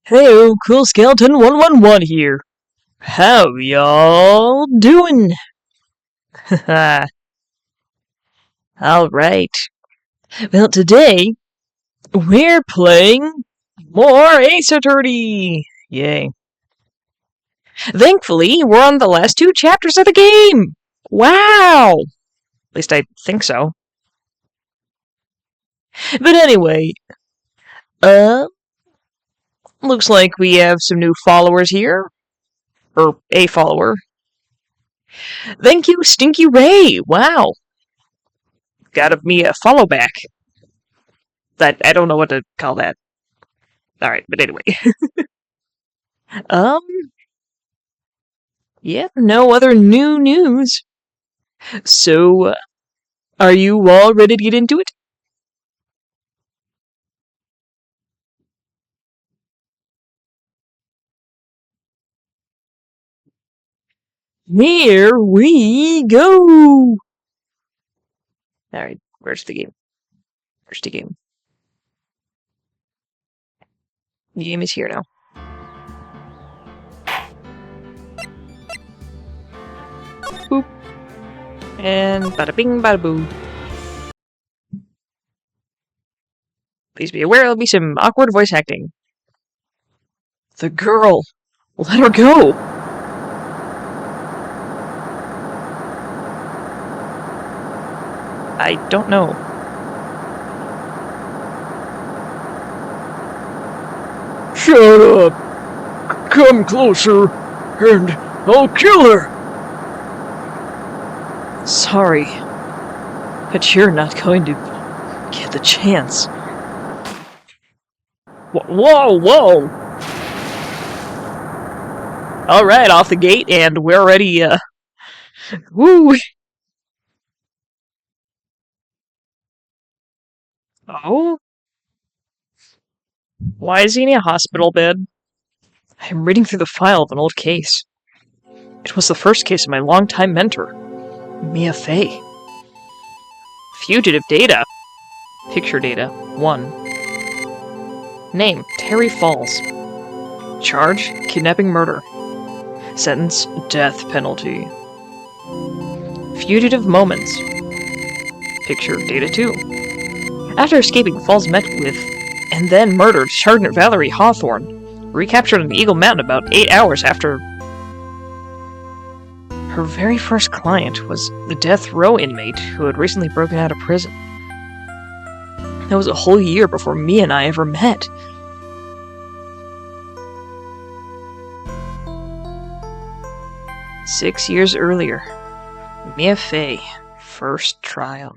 Heyo, Cool Skeleton 111 here. How y'all doing? Haha. Alright. Well, today, we're playing more Ace Attorney! Yay. Thankfully, we're on the last two chapters of the game! Wow! At least I think so. But anyway, looks like we have some new followers here. Or a follower. Thank you, Stinky Ray! Wow! Got me a follow back. I don't know what to call that. Alright, but anyway. Yeah, no other new news. So, are you all ready to get into it? Here we go! Alright, where's the game? Where's the game? The game is here now. Boop. And bada bing bada boo. Please be aware there'll be some awkward voice acting. The girl! Let her go! I don't know. Shut up! Come closer, and I'll kill her! Sorry, but you're not going to get the chance. Whoa, whoa! Alright, off the gate, and we're already, woo! Oh? Why is he in a hospital bed? I'm reading through the file of an old case. It was the first case of my longtime mentor, Mia Fey. Fugitive data. Picture data 1. Name Terry Falls. Charge kidnapping murder. Sentence death penalty. Fugitive moments. Picture data 2. After escaping, Falls met with and then murdered Sergeant Valerie Hawthorne, recaptured on Eagle Mountain about 8 hours after. Her very first client was the death row inmate who had recently broken out of prison. That was a whole year before Mia and I ever met. Six years earlier, Mia Fey, first trial.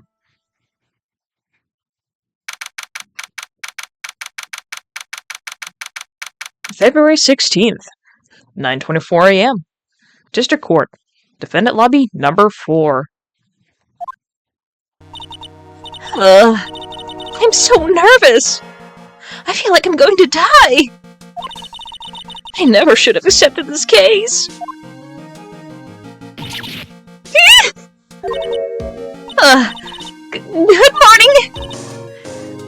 February 16th, 9:24 a.m. District Court. Defendant Lobby number 4. I'm so nervous! I feel like I'm going to die! I never should have accepted this case! Good morning!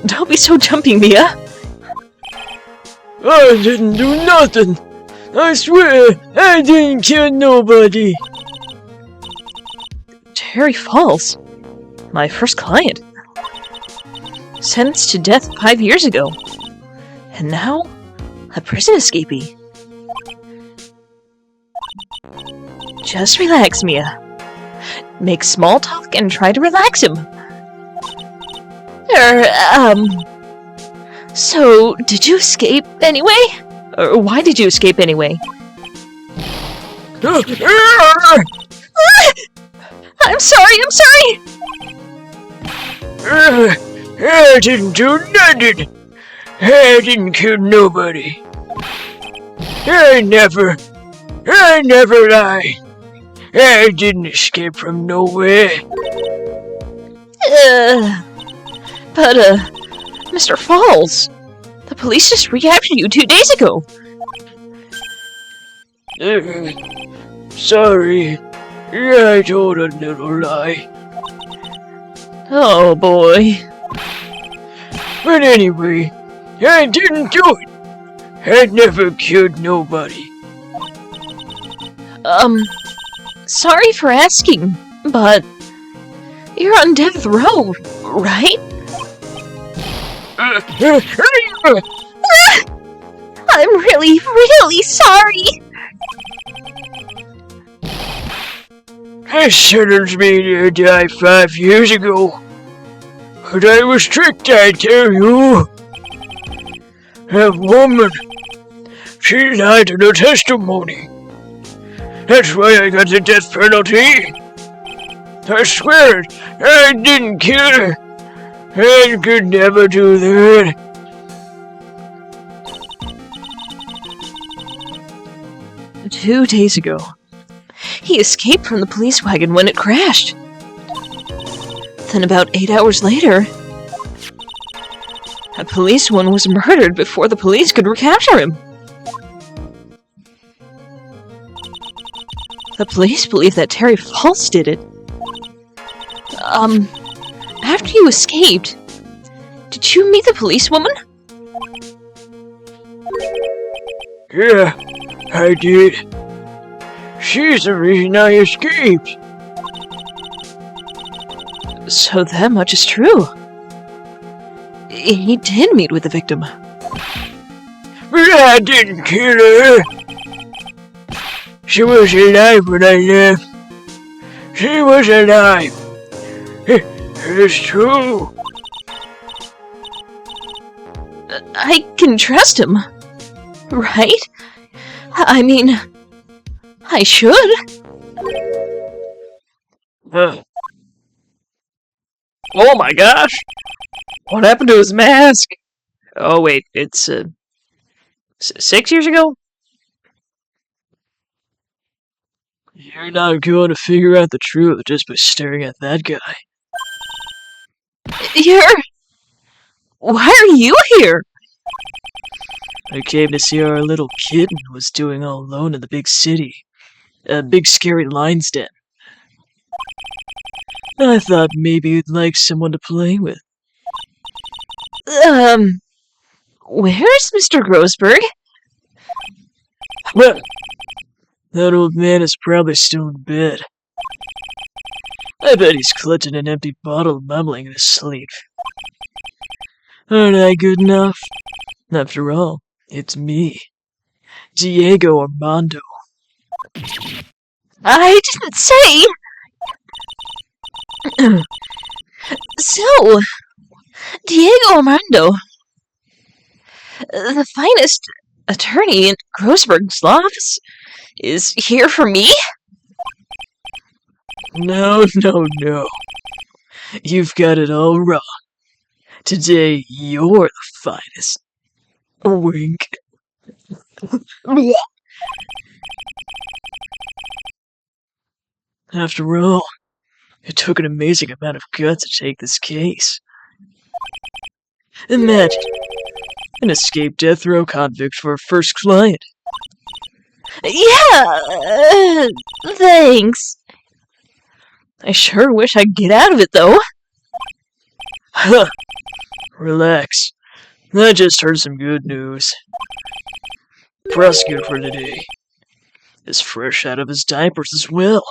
Don't be so jumpy, Mia. I didn't do nothing! I swear, I didn't kill nobody! Terry Falls, my first client. Sentenced to death 5 years ago. And now, a prison escapee. Just relax, Mia. Make small talk and try to relax him. So, did you escape anyway? Or why did you escape anyway? I'm sorry! I didn't do nothing! I didn't kill nobody! I never lie! I didn't escape from nowhere! But, Mr. Falls, the police just recaptured you 2 days ago! Sorry, I told a little lie. Oh boy. But anyway, I didn't do it! I never killed nobody. Sorry for asking, but you're on death row, right? I'm really, really sorry. They sentenced me to die 5 years ago. But I was tricked, I tell you. That woman, she lied in her testimony. That's why I got the death penalty. I swear it, I didn't kill her. I could never do that. "2 days ago, he escaped from the police wagon when it crashed. Then about 8 hours later, a policewoman was murdered before the police could recapture him. The police believe that Terry Falls did it. After you escaped, did you meet the policewoman?" Yeah, I did. She's the reason I escaped. So that much is true. He did meet with the victim. But I didn't kill her. She was alive when I left. She was alive. It's true. I can trust him, right? I mean, I should. Oh my gosh! What happened to his mask? Oh wait, it's 6 years ago? You're not going to figure out the truth just by staring at that guy. Why are you here? I came to see our little kitten was doing all alone in the big city. A big scary lion's den. I thought maybe you'd like someone to play with. Where's Mr. Grossberg? Well, that old man is probably still in bed. I bet he's clutching an empty bottle mumbling in his sleep. Aren't I good enough? After all, it's me, Diego Armando. I didn't say! So, Diego Armando, the finest attorney in Grossberg's office, is here for me? No. You've got it all wrong. Today, you're the finest. Wink. After all, it took an amazing amount of guts to take this case. Imagine an escaped death row convict for a first client. Yeah, thanks. I sure wish I could get out of it, though. Huh. Relax. I just heard some good news. Prosecutor for today is fresh out of his diapers as well.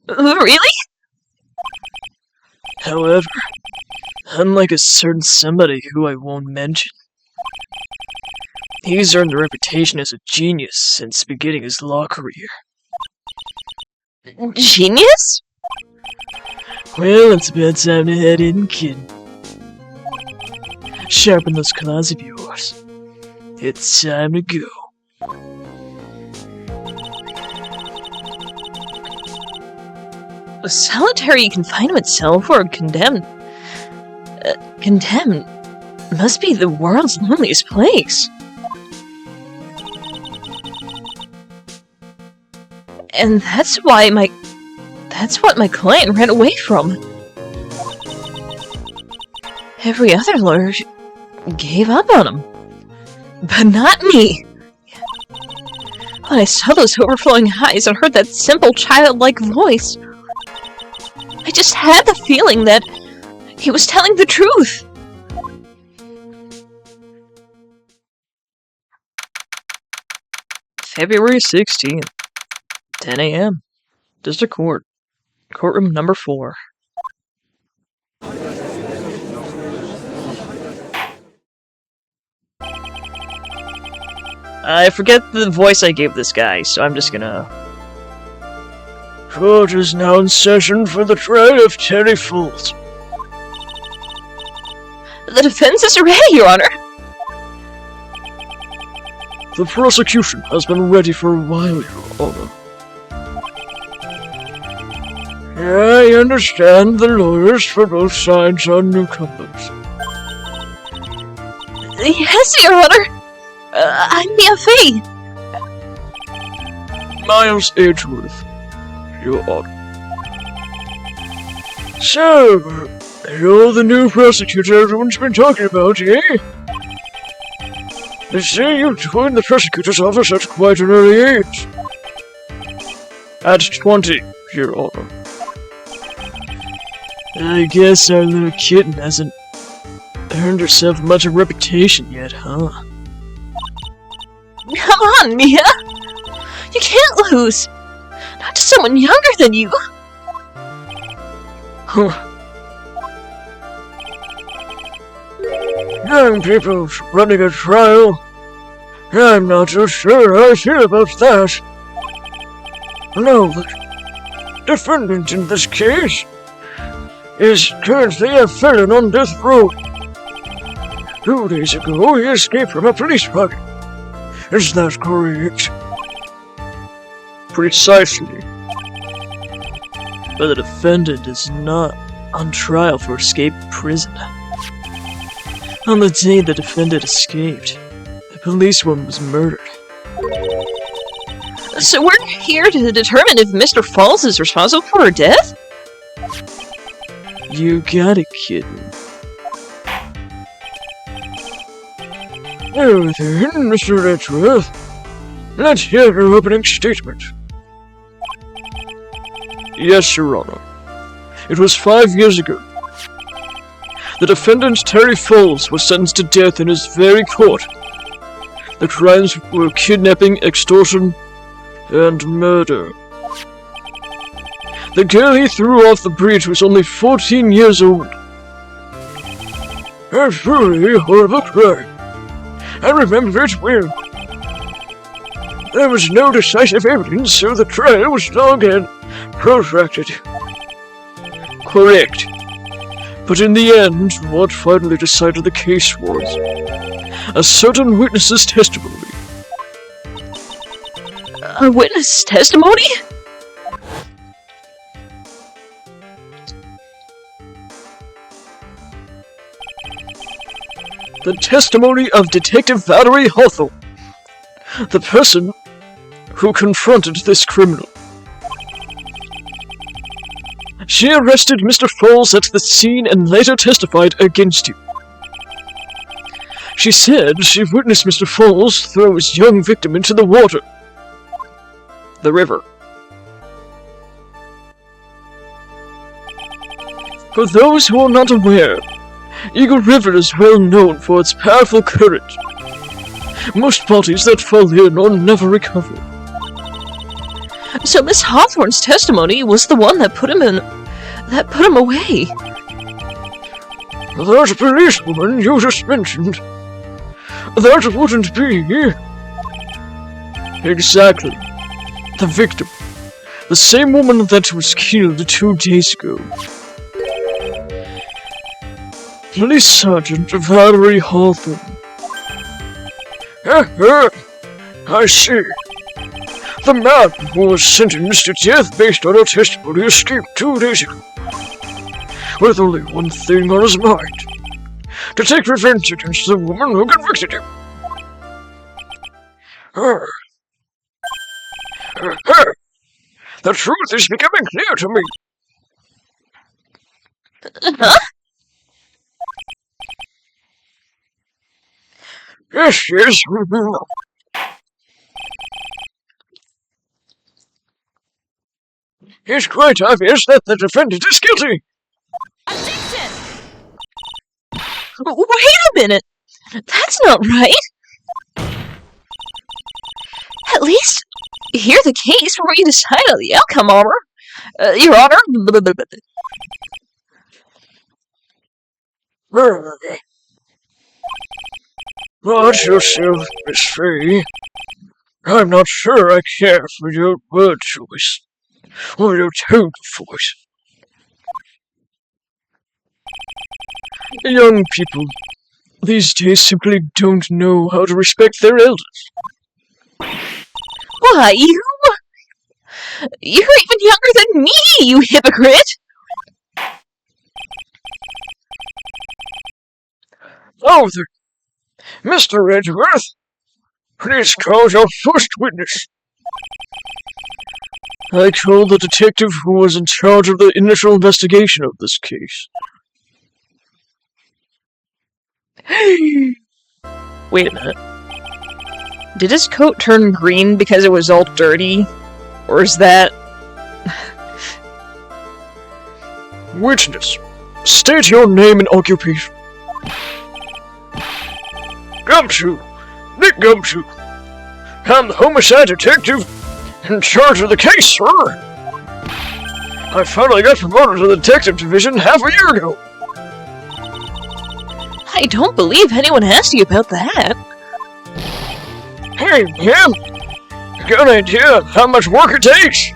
Really? However, unlike a certain somebody who I won't mention, he's earned a reputation as a genius since beginning his law career. Genius? Well, it's about time to head in, kid. Sharpen those claws of yours. It's time to go. A solitary confinement cell for a condemned. Condemned must be the world's loneliest place. And that's what my client ran away from. Every other lawyer gave up on him. But not me. When I saw those overflowing eyes and heard that simple childlike voice, I just had the feeling that he was telling the truth. February 16th, 10 a.m. District Court, courtroom number 4. I forget the voice I gave this guy, so I'm just gonna... Court is now in session for the trial of Terry Falls. The defense is ready, Your Honor! The prosecution has been ready for a while, Your Honor. I understand the lawyers for both sides are newcomers. Yes, Your Honor! I'm the FA! Miles Edgeworth, Your Honor. So, you're the new prosecutor everyone's been talking about, eh? They say you joined the prosecutor's office at quite an early age. At 20, Your Honor. I guess our little kitten hasn't earned herself much of a reputation yet, huh? Come on, Mia! You can't lose! Not to someone younger than you! Huh. Young people running a trial? I'm not so sure how I feel about that. No, the defendant in this case is currently a felon on death row. 2 days ago, he escaped from a police pocket. Is that correct? Precisely. But the defendant is not on trial for escape prison. On the day the defendant escaped, a policewoman was murdered. So we're here to determine if Mr. Falls is responsible for her death? You got it, kitten. Now then, Mr. Edgeworth, let's hear your opening statement. Yes, Your Honor. It was 5 years ago. The defendant, Terry Falls, was sentenced to death in his very court. The crimes were kidnapping, extortion, and murder. The girl he threw off the bridge was only 14 years old. A truly horrible crime. I remember it well. There was no decisive evidence, so the trial was long and protracted. Correct. But in the end, what finally decided the case was a certain witness's testimony. A witness testimony? The testimony of Detective Valerie Hawthorne, the person who confronted this criminal. She arrested Mr. Falls at the scene and later testified against him. She said she witnessed Mr. Falls throw his young victim into the water. The river. For those who are not aware, Eagle River is well known for its powerful current. Most bodies that fall in are never recovered. So Miss Hawthorne's testimony was the one that put him away. That policewoman you just mentioned, that wouldn't be... Exactly. The victim. The same woman that was killed 2 days ago. Police Sergeant Valerie Hawthorne. I see. The man who was sentenced to death based on her testimony escaped 2 days ago, with only one thing on his mind: to take revenge against the woman who convicted him. The truth is becoming clear to me. Huh? Yes, yes. It's quite obvious that the defendant is guilty. Objection! Wait a minute! That's not right! At At least hear the case before you decide on the outcome, Your Honor. Watch yourself, Miss Fay. I'm not sure I care for your word choice or your tone of voice. Young people these days simply don't know how to respect their elders. Why, you're even younger than me, you hypocrite! Oh, there. Mr. Edgeworth, please call your first witness. I call the detective who was in charge of the initial investigation of this case. Wait a minute. Did his coat turn green because it was all dirty? Or is that... Witness, state your name and occupation. Gumshoe, Nick Gumshoe. I'm the homicide detective in charge of the case, sir. I finally got promoted to the detective division half a year ago. I don't believe anyone asked you about that. Hey, man, got an idea of how much work it takes?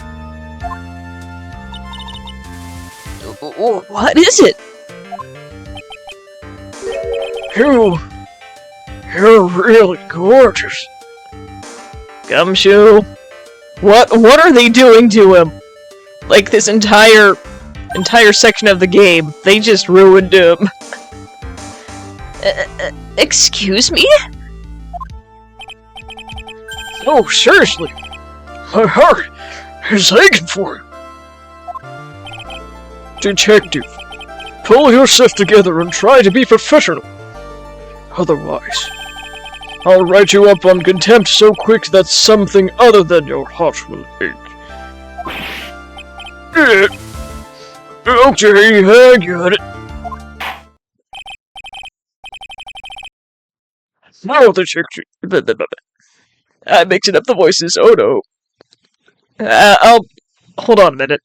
What is it? You're really gorgeous. Gumshoe. What are they doing to him? Like this entire section of the game, they just ruined him. Excuse me? Oh, seriously, my heart is aching for you. Detective, pull yourself together and try to be professional. Otherwise, I'll write you up on contempt so quick that something other than your heart will ache. Okay, I got it. Now, detective. I'm mixing up the voices. Oh no. I'll hold on a minute.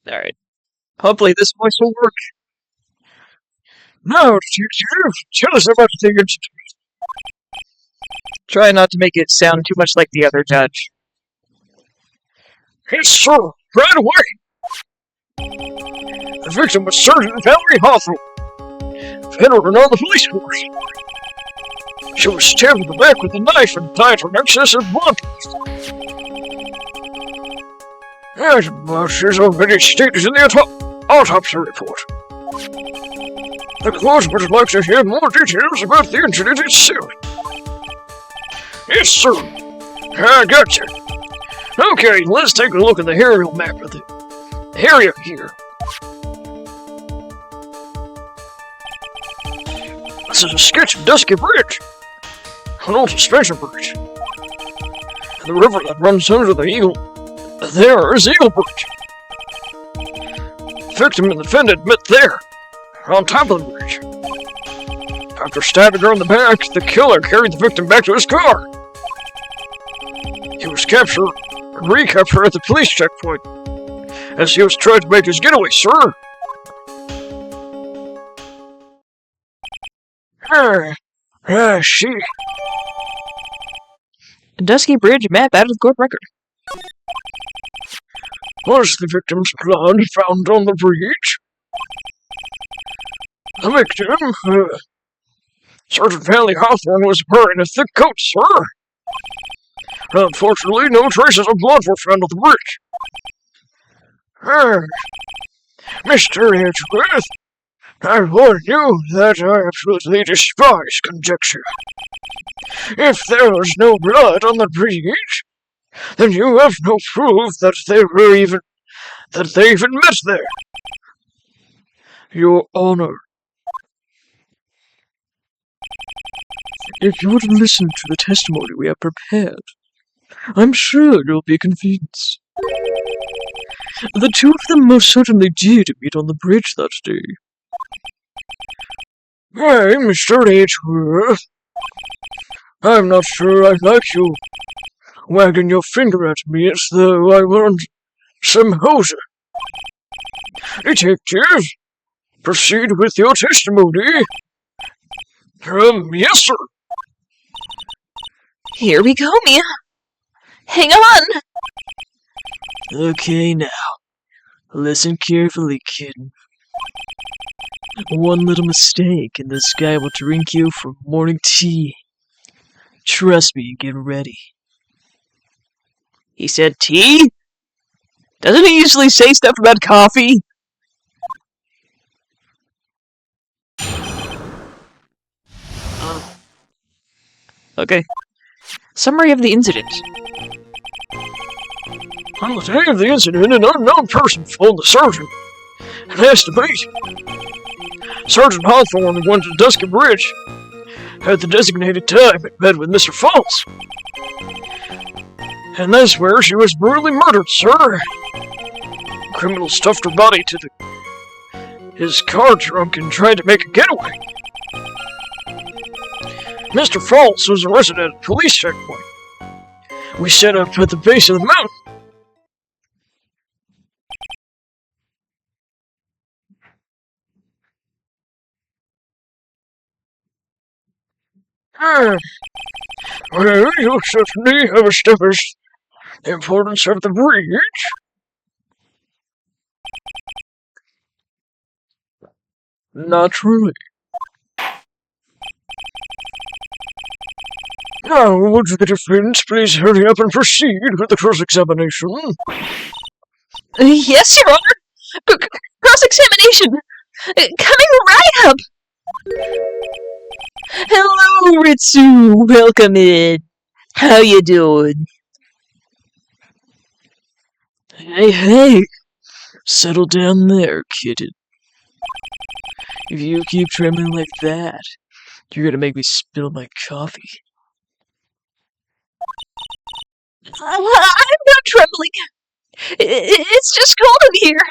Alright. Hopefully this voice will work. Now, detective, tell us about the incident. Try not to make it sound too much like the other judge. Yes, sir, right away. The victim was Sergeant Valerie Hawthorne, veteran on the police force. She was stabbed in the back with a knife and died from excessive blood. As much as already stated in the autopsy report. The court would like to hear more details about the incident itself. Yes, sir. I got you. Okay, let's take a look at the aerial map of the area here. This is a sketch of Dusky Bridge, an old suspension bridge. And the river that runs under the Eagle. There is Eagle Bridge. The victim and the defendant met there, on top of the bridge. After stabbing her in the back, the killer carried the victim back to his car. He was recaptured at the police checkpoint, as he was trying to make his getaway, sir. She. Dusky Bridge map out of the court record. Was the victim's blood found on the bridge? The victim, Sergeant Valley Hawthorne, was wearing a thick coat, sir. Unfortunately, no traces of blood were found on the bridge. Mr. Edgeworth, I warn you that I absolutely despise conjecture. If there was no blood on the bridge, then you have no proof that they even met there. Your Honor, if you would listen to the testimony we have prepared, I'm sure you'll be convinced. The two of them most certainly did meet on the bridge that day. Hey, Mr. Edgeworth. I'm not sure I like you wagging your finger at me as though I weren't some hoser. Detective, proceed with your testimony. Yes, sir. Here we go, Mia. Hang on! Okay, now. Listen carefully, kitten. One little mistake and this guy will drink you for morning tea. Trust me, get ready. He said tea? Doesn't he usually say stuff about coffee? Okay. Summary of the incident. On the day of the incident, an unknown person phoned the sergeant and asked to meet. Sergeant Hawthorne went to Dusky Bridge at the designated time and met with Mr. Falls. And that's where she was brutally murdered, sir. The criminal stuffed her body to his car trunk and tried to make a getaway. Mr. Falls was arrested at a police checkpoint. We set up at the base of the mountain. Well, you certainly have established the importance of the bridge. Naturally. Now, would the defense please hurry up and proceed with the cross-examination? Yes, Your Honor! Cross-examination! Coming right up! Hello, Ritsu! Welcome in. How you doing? Hey! Settle down there, kitten. If you keep trembling like that, you're gonna make me spill my coffee. I'm not trembling. It's just cold in here.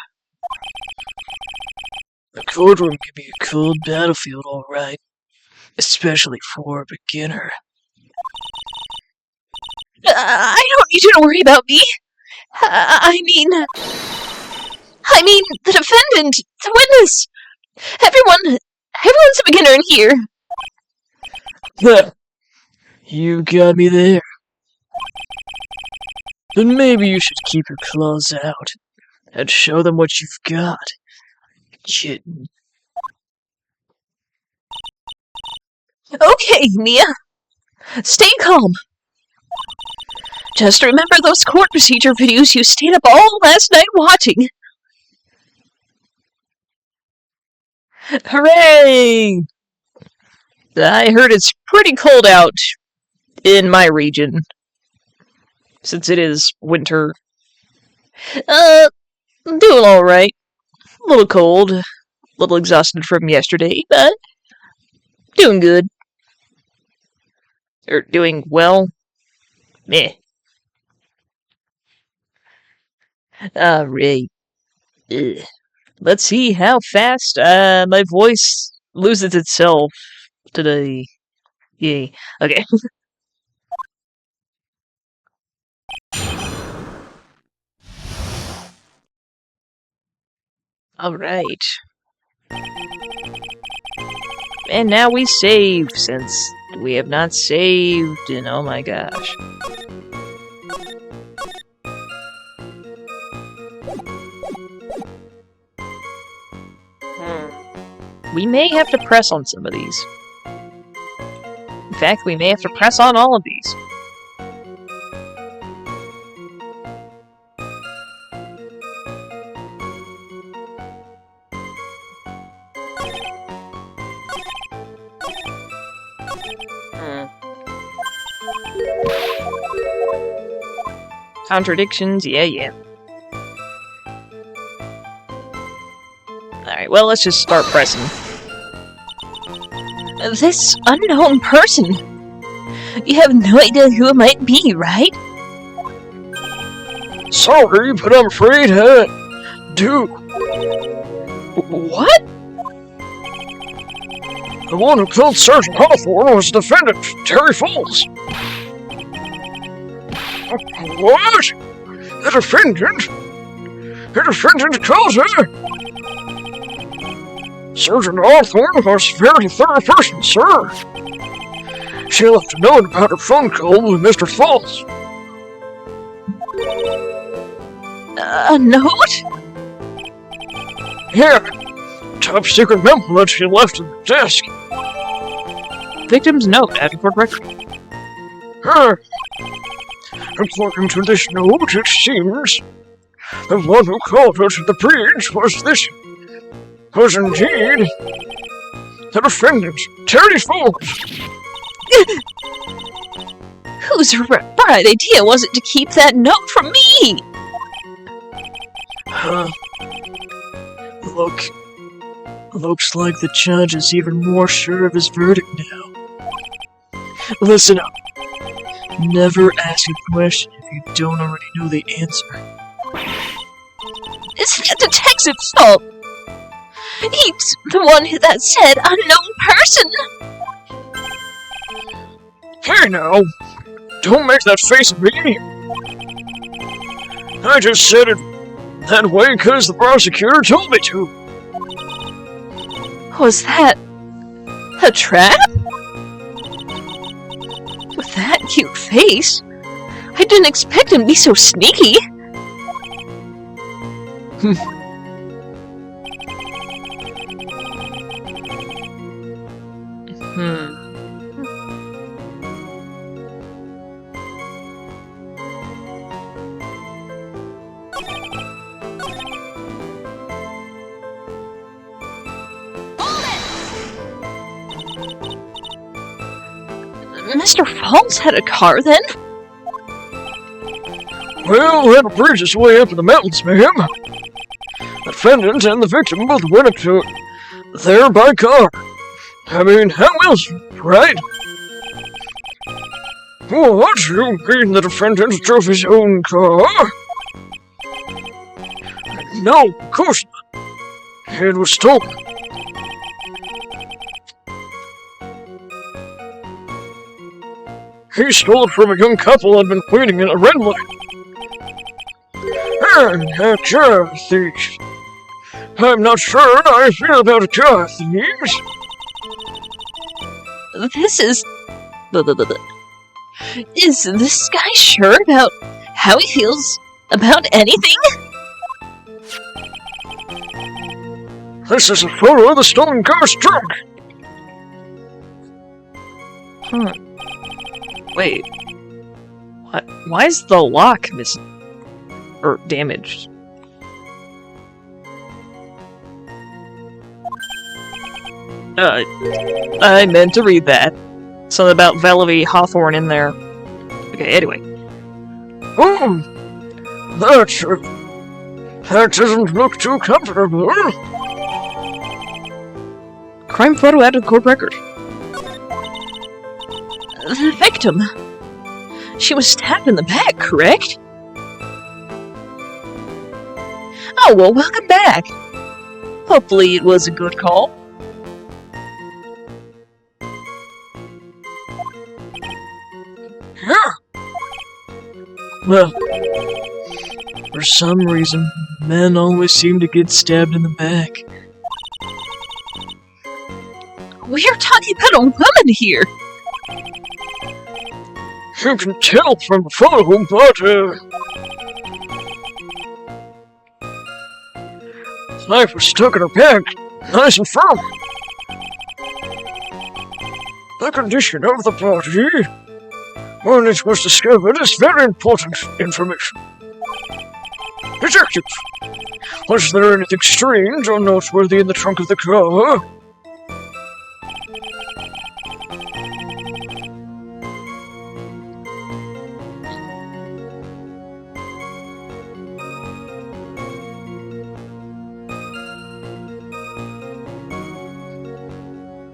The courtroom can be a cold battlefield, all right. Especially for a beginner. I don't need you to worry about me. I mean, the defendant, the witness. Everyone's a beginner in here. There. You got me there. Then maybe you should keep your claws out and show them what you've got, kitten. Okay, Mia. Stay calm. Just remember those court procedure videos you stayed up all last night watching. Hooray! I heard it's pretty cold out in my region, since it is winter. I'm doing alright. A little cold, a little exhausted from yesterday, but doing good. Or doing well. Meh. Alright. Let's see how fast my voice loses itself today. Yay. Okay. Alright. And now we save, since we have not saved in oh my gosh. We may have to press on some of these. In fact, we may have to press on all of these. Contradictions, yeah. Alright, well, let's just start pressing. This unknown person. You have no idea who it might be, right? Sorry, but I'm afraid do. What? The one who killed Sergeant Hawthorne was the defendant, Terry Falls. What? The defendant? The defendant killed her? Sergeant Hawthorne was a very thorough person, sir. She left a note about her phone call with Mr. Falls. A note? Yeah, top secret memo that she left at the desk. Victim's note, add to court record. According to this note, it seems the one who called her to the bridge was indeed the defendant, Terry Falls. Whose bright idea was it to keep that note from me? Looks like the judge is even more sure of his verdict now. Listen up. Never ask a question if you don't already know the answer. It's the detective's fault. He's the one that said unknown person. Hey now, don't make that face at me. I just said it that way because the prosecutor told me to. Was that a trap? With that cute face, I didn't expect him to be so sneaky. Mr. Falls had a car then? Well, that bridge is way up in the mountains, ma'am. The defendant and the victim both went up to it there by car. I mean, how else, right? What? You mean the defendant drove his own car? No, of course not. It was stolen. He stole it from a young couple who had been waiting in a red light. And a car thief. I'm not sure how I feel about car thieves. This is... Is this guy sure about how he feels about anything? This is a photo of the stolen car's trunk. Wait. What? Why is the lock missing? Or damaged? I meant to read that. Something about Velvy Hawthorne in there. Okay, anyway. Oh, that doesn't look too comfortable. Crime photo added to court record. The victim. She was stabbed in the back, correct? Oh, well, welcome back. Hopefully it was a good call. Yeah. Well, for some reason, men always seem to get stabbed in the back. We're talking about a woman here. You can tell from the photo, but, the knife was stuck in her back, nice and firm. The condition of the body, when it was discovered, is very important information. Detective, was there anything strange or noteworthy in the trunk of the car?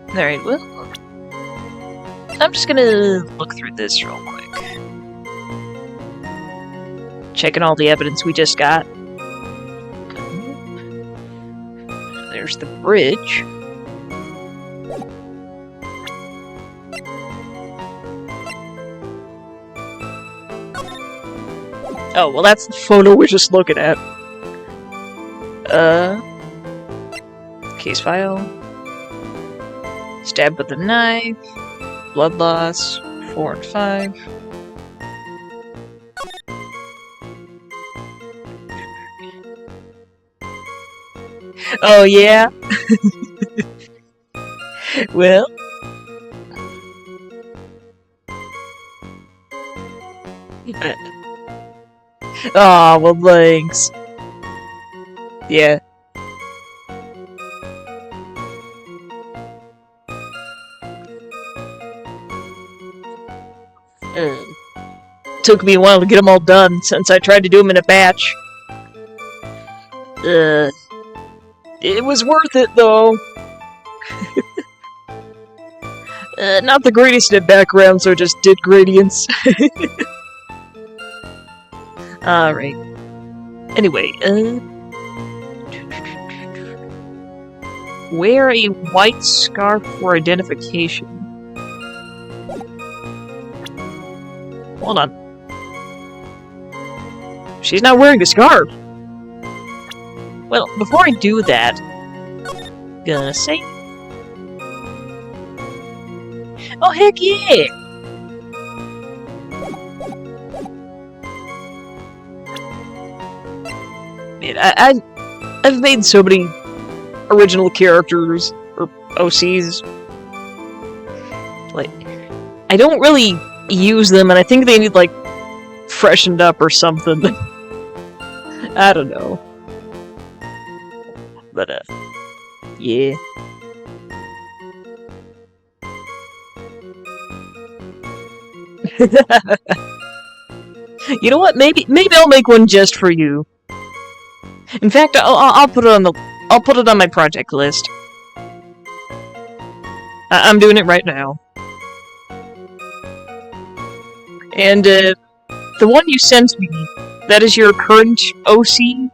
Alright, well, I'm just gonna look through this real quick. Checking all the evidence we just got. There's the bridge. Oh, well that's the photo we're just looking at. Case file. Stabbed with a knife. Blood loss. 4 and 5. Oh yeah? Well... Aw, well thanks. Yeah. Took me a while to get them all done, since I tried to do them in a batch. It was worth it, though. Not the greatest at background, so I just did gradients. Alright. Anyway, wear a white scarf for identification. Hold on. She's not wearing a scarf! Well, before I do that, gonna say... Oh, heck yeah! Man, I've made so many original characters, or OCs. Like, I don't really use them, and I think they need, like, freshened up or something. I don't know. But, yeah. You know what? Maybe I'll make one just for you. In fact, I'll put it on my project list. I'm doing it right now. And the one you sent me, that is your current OC?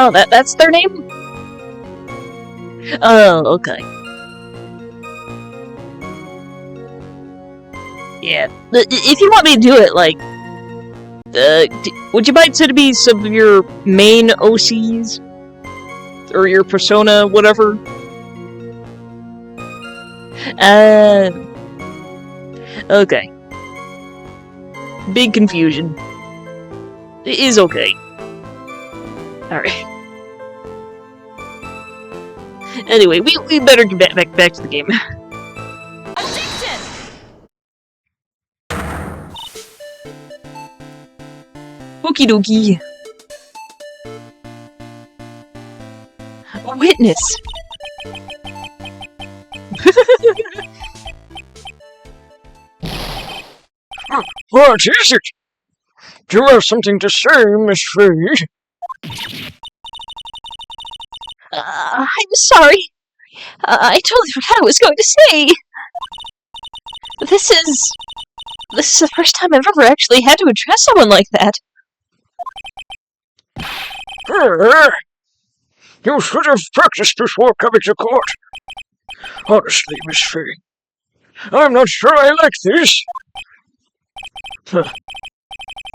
Oh, that's their name? Oh, okay. Yeah, if you want me to do it, like, would you mind sending me some of your main OCs? Or your persona, whatever? Okay. Big confusion. It is okay. Alright. Anyway, we better get back to the game. Okie dokie. A witness. What is it? Do you have something to say, Miss Fade? I'm sorry. I totally forgot what I was going to say. This is the first time I've ever actually had to address someone like that. You should have practiced before coming to court. Honestly, Miss Fade, I'm not sure I like this.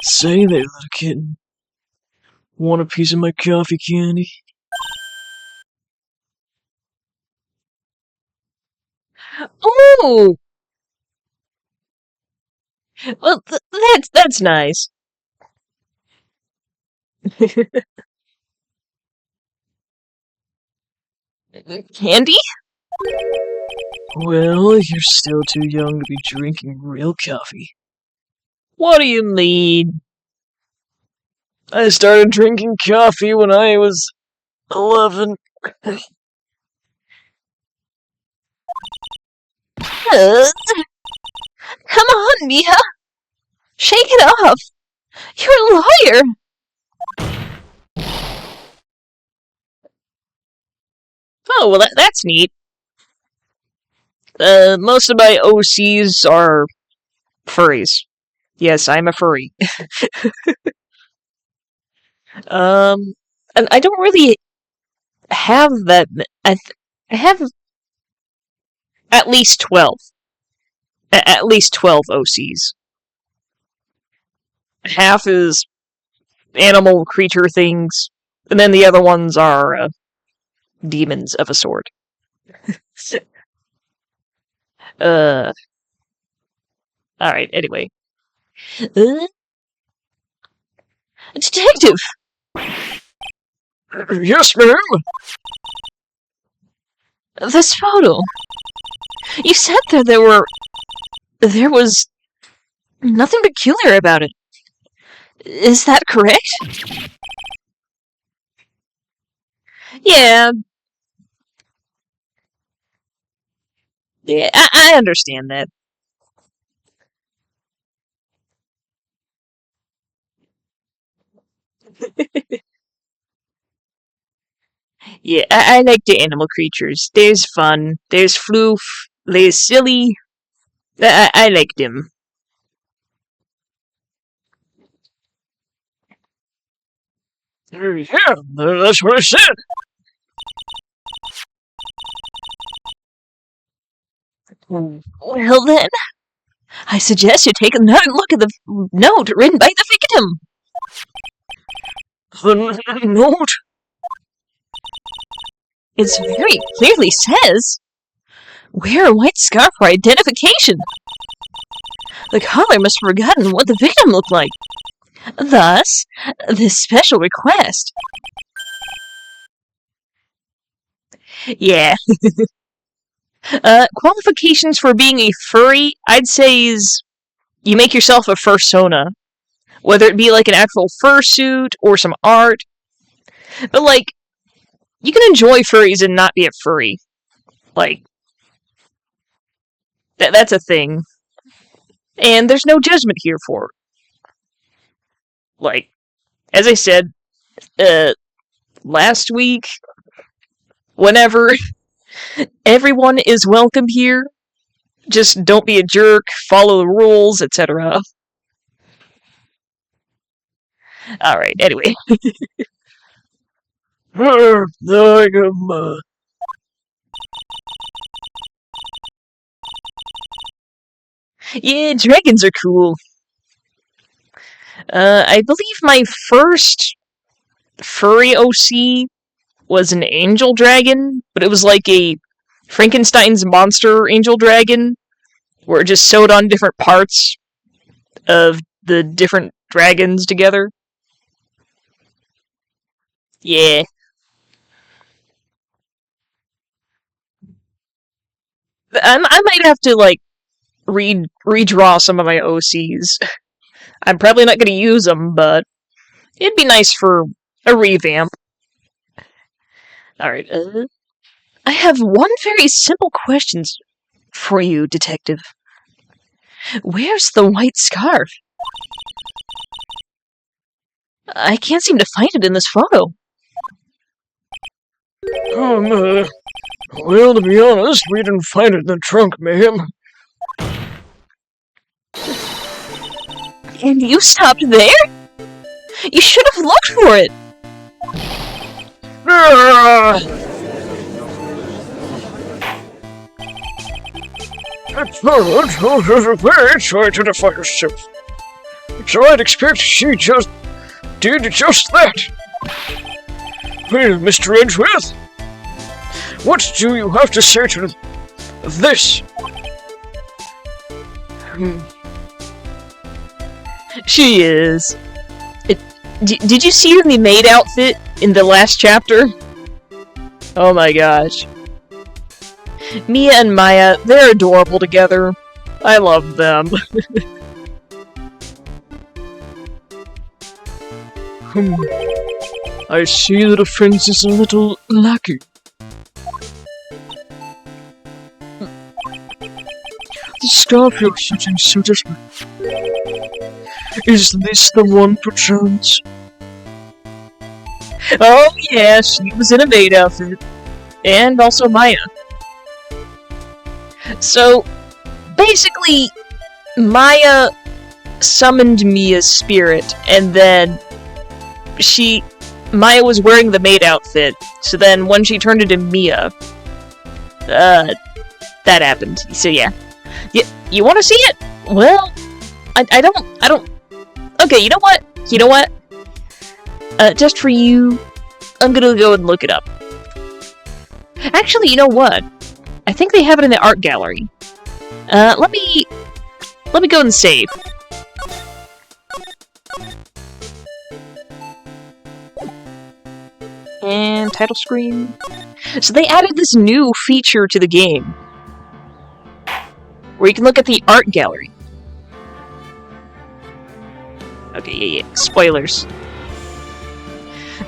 Say there, little kitten. Want a piece of my coffee candy? Ooh! Well, that's nice. Candy? Well, you're still too young to be drinking real coffee. What do you mean? I started drinking coffee when I was 11. Come on, Mia. Shake it off! You're a lawyer! Oh, well, that's neat. Most of my OCs are furries. Yes, I'm a furry. And I don't really have that. I have at least 12. At least 12 OCs. Half is animal creature things, and then the other ones are demons of a sort. Alright, anyway. Detective! Yes, ma'am? This photo. You said that there was nothing peculiar about it. Is that correct? Yeah. Yeah, I understand that. Yeah, I like the animal creatures. There's fun. There's floof. There's silly. I like them. Yeah, that's what I said. Well then, I suggest you take another look at the note written by the victim. The note? It very clearly says, wear a white scarf for identification. The caller must have forgotten what the victim looked like. Thus, this special request. Yeah. Qualifications for being a furry, I'd say is you make yourself a fursona. Whether it be like an actual fursuit or some art. But like, you can enjoy furries and not be a furry. Like, that's a thing. And there's no judgment here for it. Like, as I said, last week, whenever, everyone is welcome here. Just don't be a jerk, follow the rules, etc. Alright, anyway. I am, Yeah, dragons are cool. I believe my first furry OC was an angel dragon, but it was like a Frankenstein's monster angel dragon, where it just sewed on different parts of the different dragons together. Yeah. I might have to, like, redraw some of my OCs. I'm probably not going to use them, but it'd be nice for a revamp. Alright, I have one very simple question for you, Detective. Where's the white scarf? I can't seem to find it in this photo. Well, to be honest, we didn't find it in the trunk, ma'am. And you stopped there? You should have looked for it. Very try to defy herself. So I'd expect she just did just that. Well, Mr. Edgeworth, what do you have to say to this? She is. Did you see her in the maid outfit in the last chapter? Oh my gosh. Mia and Maya, they're adorable together. I love them. I see the defense is a little lacking. The scarf you're using so desperate. Is this the one, perchance? Oh, yeah, she was in a maid outfit. And also Maya. So, basically, Maya summoned Mia's spirit, and then Maya was wearing the maid outfit, so then when she turned into Mia, that happened. So yeah. You wanna see it? Well, I don't... Okay, you know what? Just for you, I'm gonna go and look it up. Actually, you know what? I think they have it in the art gallery. Let me go and save. And title screen. So they added this new feature to the game, where you can look at the art gallery. Okay, yeah. Spoilers.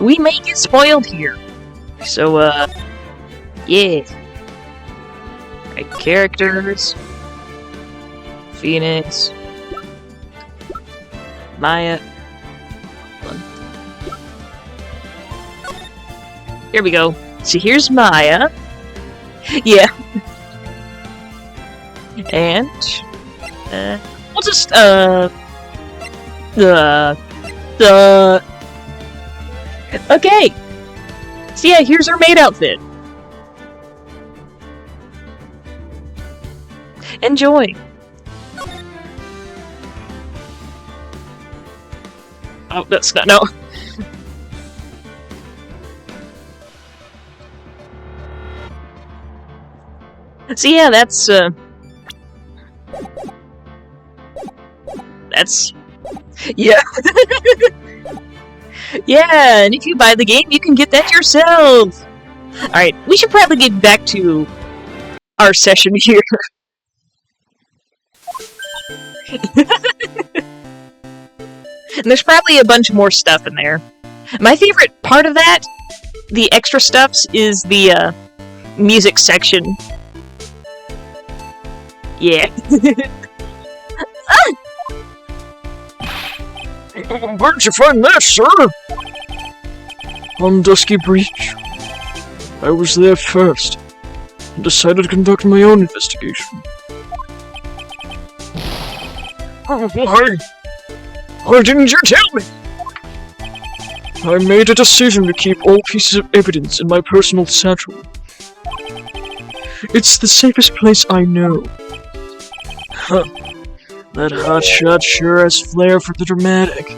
We may get spoiled here. So, yeah. Right, characters. Phoenix. Maya. Here we go. So here's Maya. Yeah. And, we'll just, okay. So yeah, here's her maid outfit. Enjoy. Oh, that's not, no. So yeah, that's, yeah. Yeah, and if you buy the game, you can get that yourself. Alright, we should probably get back to our session here. And there's probably a bunch more stuff in there. My favorite part of that, the extra stuffs, is the, music section. Yeah. Where'd you find that, sir? On Dusky Breach. I was there first, and decided to conduct my own investigation. Why didn't you tell me? I made a decision to keep all pieces of evidence in my personal satchel. It's the safest place I know. Huh. That hotshot sure has flair for the dramatic.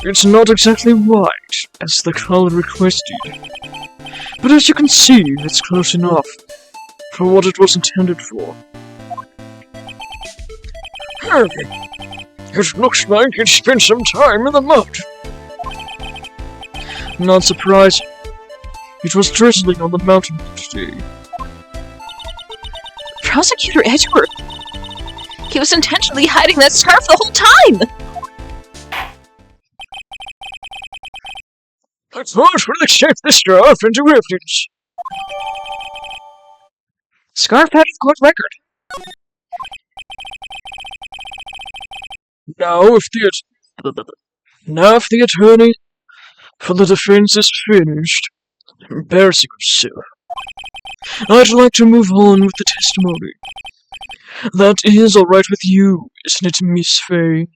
It's not exactly white, as the color requested. But as you can see, it's close enough for what it was intended for. It looks like you spent some time in the mud. Not surprising. It was drizzling on the mountain today. Prosecutor Edgeworth! He was intentionally hiding that scarf the whole time! I thought we'll accept the scarf into evidence. Scarf out of court record. Now if the attorney for the defense is finished embarrassing himself, I'd like to move on with the testimony. That is alright with you, isn't it, Miss Fay?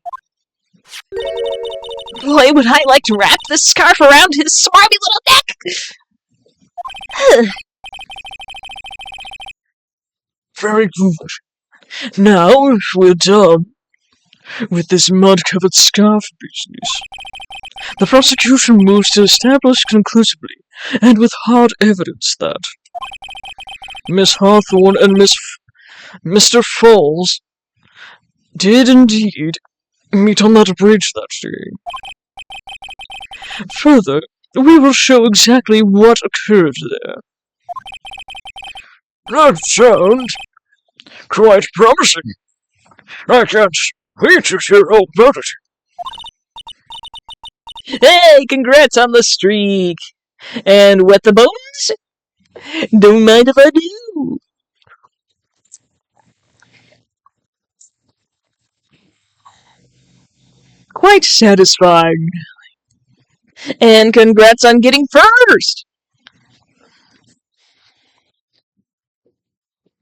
Boy, would I like to wrap this scarf around his smarmy little neck! Very good. Now, if we're done with this mud-covered scarf business, the prosecution moves to establish conclusively, and with hard evidence, that Miss Hawthorne and Mr. Falls did indeed meet on that bridge that day. Further, we will show exactly what occurred there. That sounds quite promising. I can't wait to hear all about it. Hey, congrats on the streak! And wet the bones? Don't mind if I do. quite satisfying. And congrats on getting first!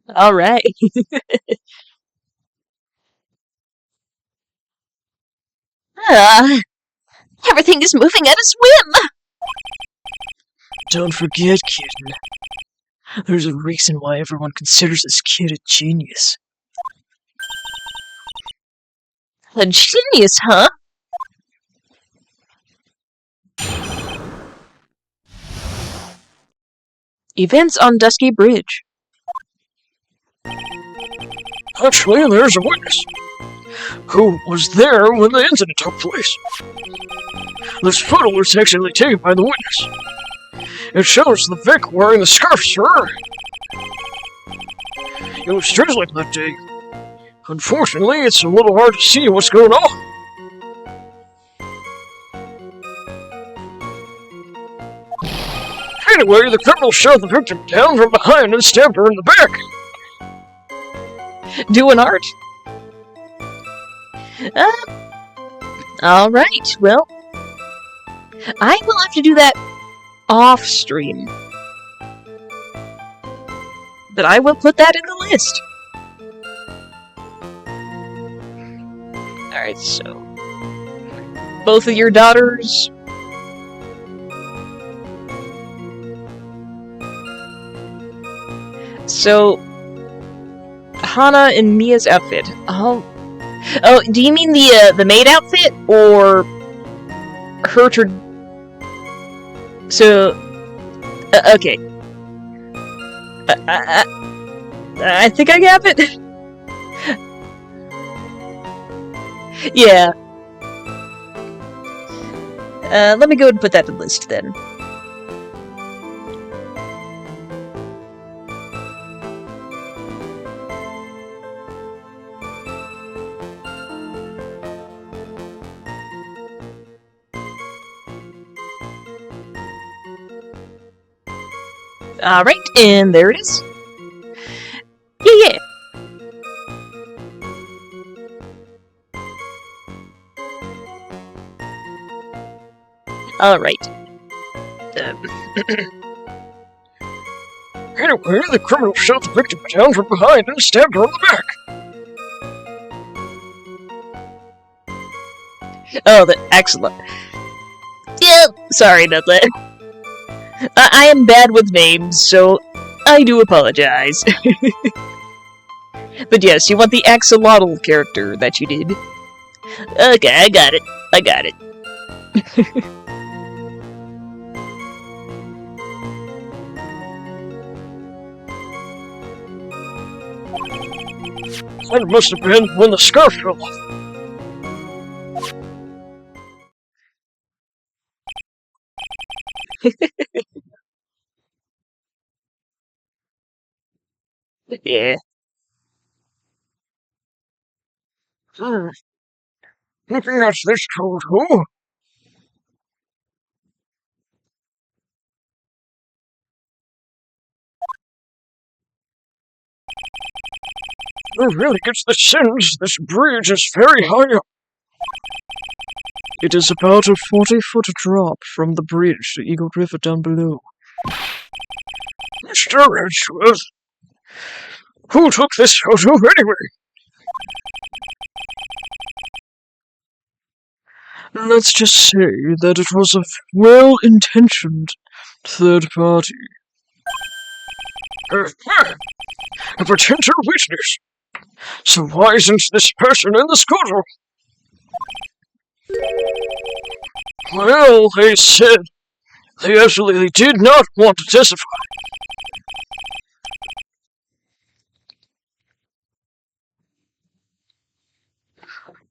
Alright. Everything is moving at a swim! Don't forget, kitten. There's a reason why everyone considers this kid a genius. A genius, huh? Events on Dusky Bridge. Actually, there's a witness who was there when the incident took place. This photo was actually taken by the witness. It shows the Vic wearing the scarf, sir. It was drizzling that day. Unfortunately, it's a little hard to see what's going on. Anyway, the criminal shot the victim down from behind and stabbed her in the back. Doing art. Alright, well, I will have to do that off stream. But I will put that in the list. Alright, so both of your daughters. So Hana and Mia's outfit. Oh, do you mean the maid outfit or her So, okay. I think I have it. Yeah. Let me go and put that in the list then. Alright, and there it is. Yeah. Alright. Anyway, the criminal shot the victim down from behind and stabbed her on the back. Oh, excellent. Yeah, sorry, Nutlet. I am bad with names, so I do apologize. But yes, you want the axolotl character that you did. Okay, I got it. I got it. That must have been when the scarf fell off. Yeah. Looking at this photo, it really gets the sense this bridge is very high up. It is about a 40-foot drop from the bridge to Eagle River down below. Mr. Edgeworth, who took this photo anyway? Let's just say that it was a well-intentioned third party. A potential witness. So why isn't this person in the photo? Well, they said they absolutely did not want to testify.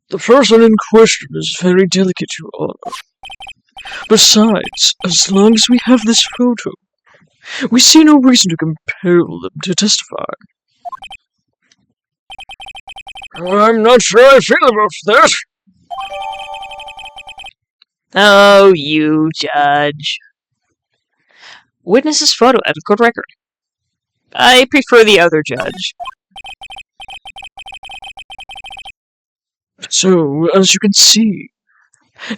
The person in question is very delicate, Your Honor. Besides, as long as we have this photo, we see no reason to compel them to testify. I'm not sure I feel about that. Oh, you judge. Witness's photo at a court record. I prefer the other judge. So, as you can see,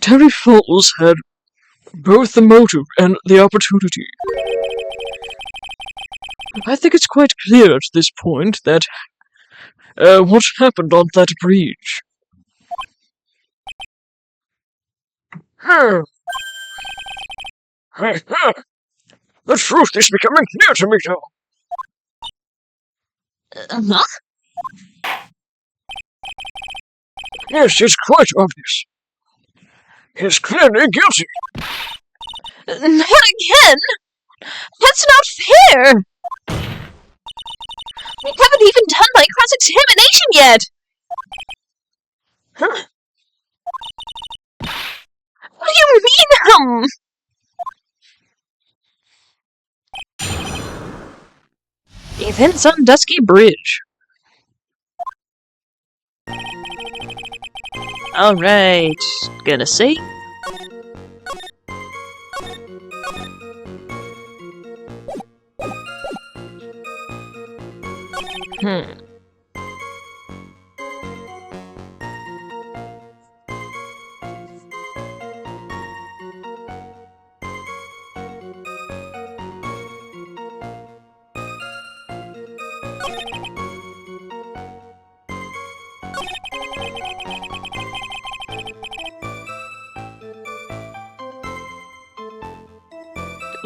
Terry Falls had both the motive and the opportunity. I think it's quite clear at this point that what happened on that bridge. The truth is becoming clear to me now. Huh? Yes, it's quite obvious. He's clearly guilty. Not again! That's not fair! I haven't even done my cross-examination yet! Huh? What do you mean, Events on Dusky Bridge. Alright, gonna see.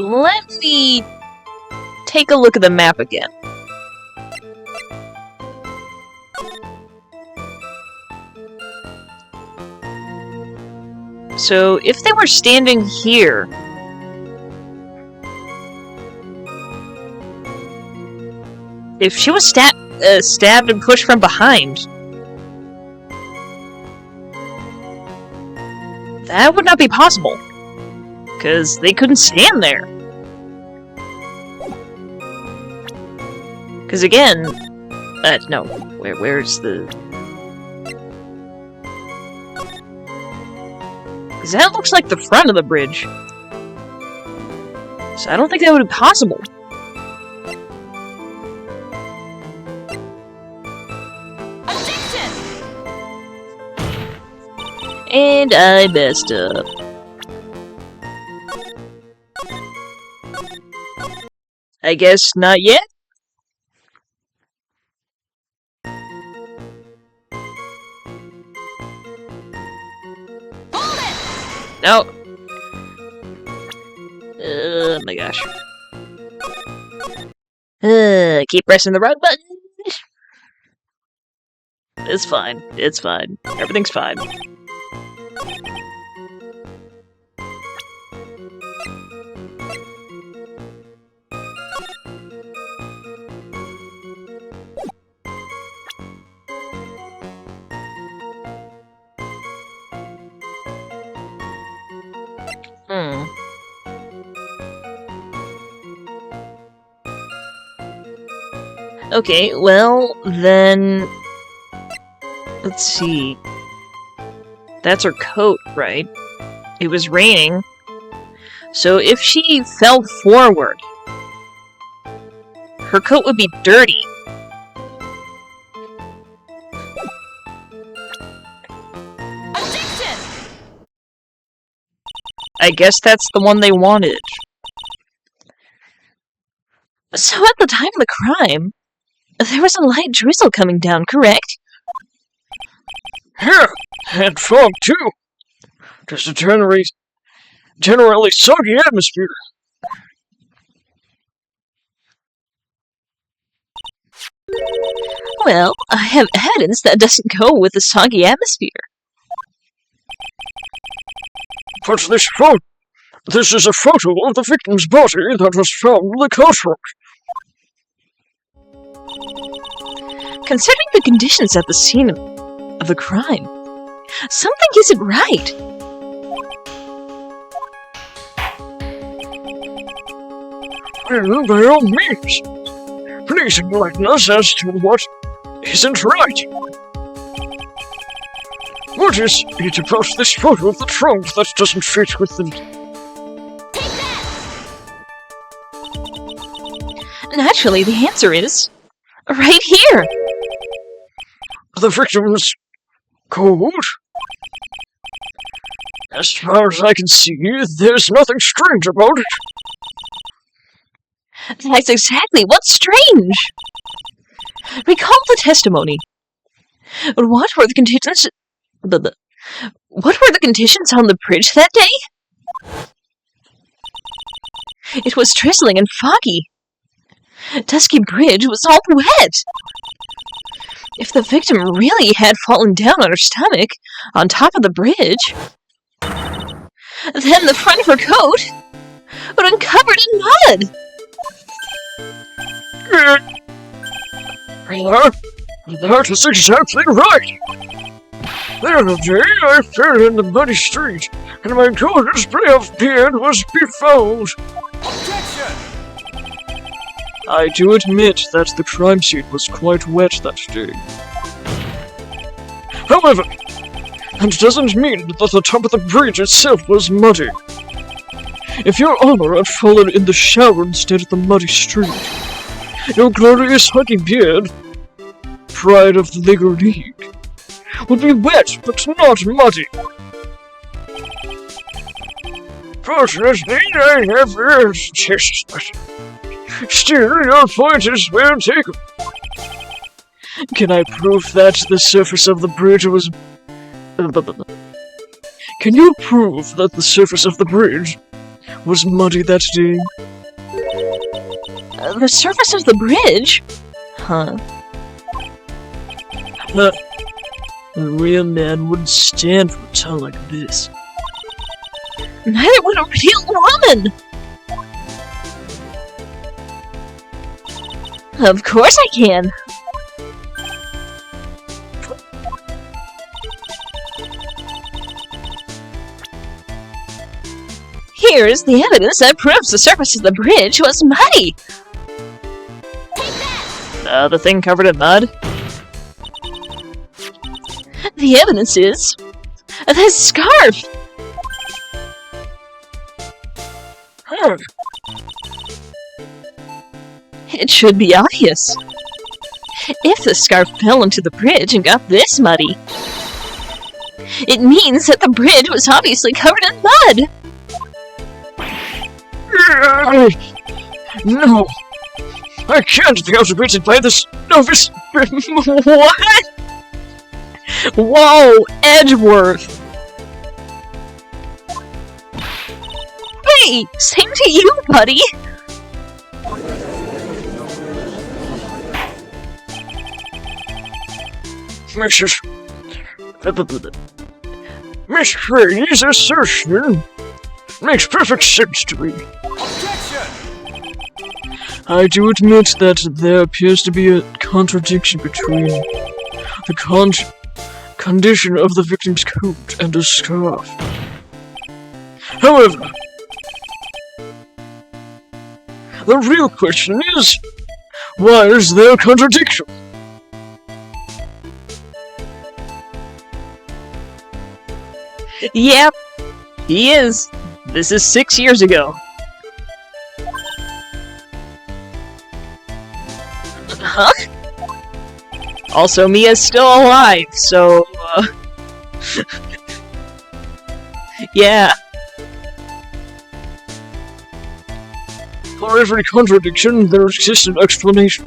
Let me take a look at the map again. So, if they were standing here... If she was stabbed and pushed from behind... That would not be possible. Because they couldn't stand there. Because again... no. Where's the... Because that looks like the front of the bridge. So I don't think that would be possible. And I messed up. I guess not yet? No. Oh my gosh. Keep pressing the right button. It's fine. It's fine. Everything's fine. Okay, well, then... Let's see... That's her coat, right? It was raining. So if she fell forward, her coat would be dirty. I guess that's the one they wanted. So at the time of the crime, there was a light drizzle coming down, correct? Yeah, and fog too. Just a generally soggy atmosphere. Well, I have evidence that doesn't go with the soggy atmosphere. But this is a photo of the victim's body that was found in the car trunk. Considering the conditions at the scene of the crime, something isn't right. Well, by all means, please enlighten us as to what isn't right. What is it about this photo of the trunk that doesn't fit with the... Naturally, the answer is... right here! The victim's coat? As far as I can see, there's nothing strange about it. That's exactly what's strange. Recall the testimony. What were the conditions? What were the conditions on the bridge that day? It was drizzling and foggy. Dusky Bridge was all wet. If the victim really had fallen down on her stomach on top of the bridge, then the front of her coat would have been covered in mud. That is exactly right. The other day I fell in the muddy street, and my gorgeous playoff beard was befouled. I do admit that the crime scene was quite wet that day. However, that doesn't mean that the top of the bridge itself was muddy. If your honor had fallen in the shower instead of the muddy street, your glorious huggy beard, pride of the League League, would be wet but not muddy. Fortunately, I have ears taste, but still, your point is well taken. Can I prove that the surface of the bridge was... Can you prove that the surface of the bridge was muddy that day? The surface of the bridge? Huh. A real man wouldn't stand for a tongue like this. Neither would a real woman! Of course I can. Here's the evidence that proves the surface of the bridge was muddy. The thing covered in mud? The evidence is the scarf. It should be obvious. If the scarf fell into the bridge and got this muddy, it means that the bridge was obviously covered in mud. No, I can't be outwitted by this novice. What? Whoa, Edgeworth! Hey, same to you, buddy! Miss Frey's assertion makes perfect sense to me. I do admit that there appears to be a contradiction between the condition of the victim's coat and a scarf. However, the real question is, why is there a contradiction? Yep, he is. This is 6 years ago. Huh? Also, Mia's still alive, so, yeah. For every contradiction, there exists an explanation.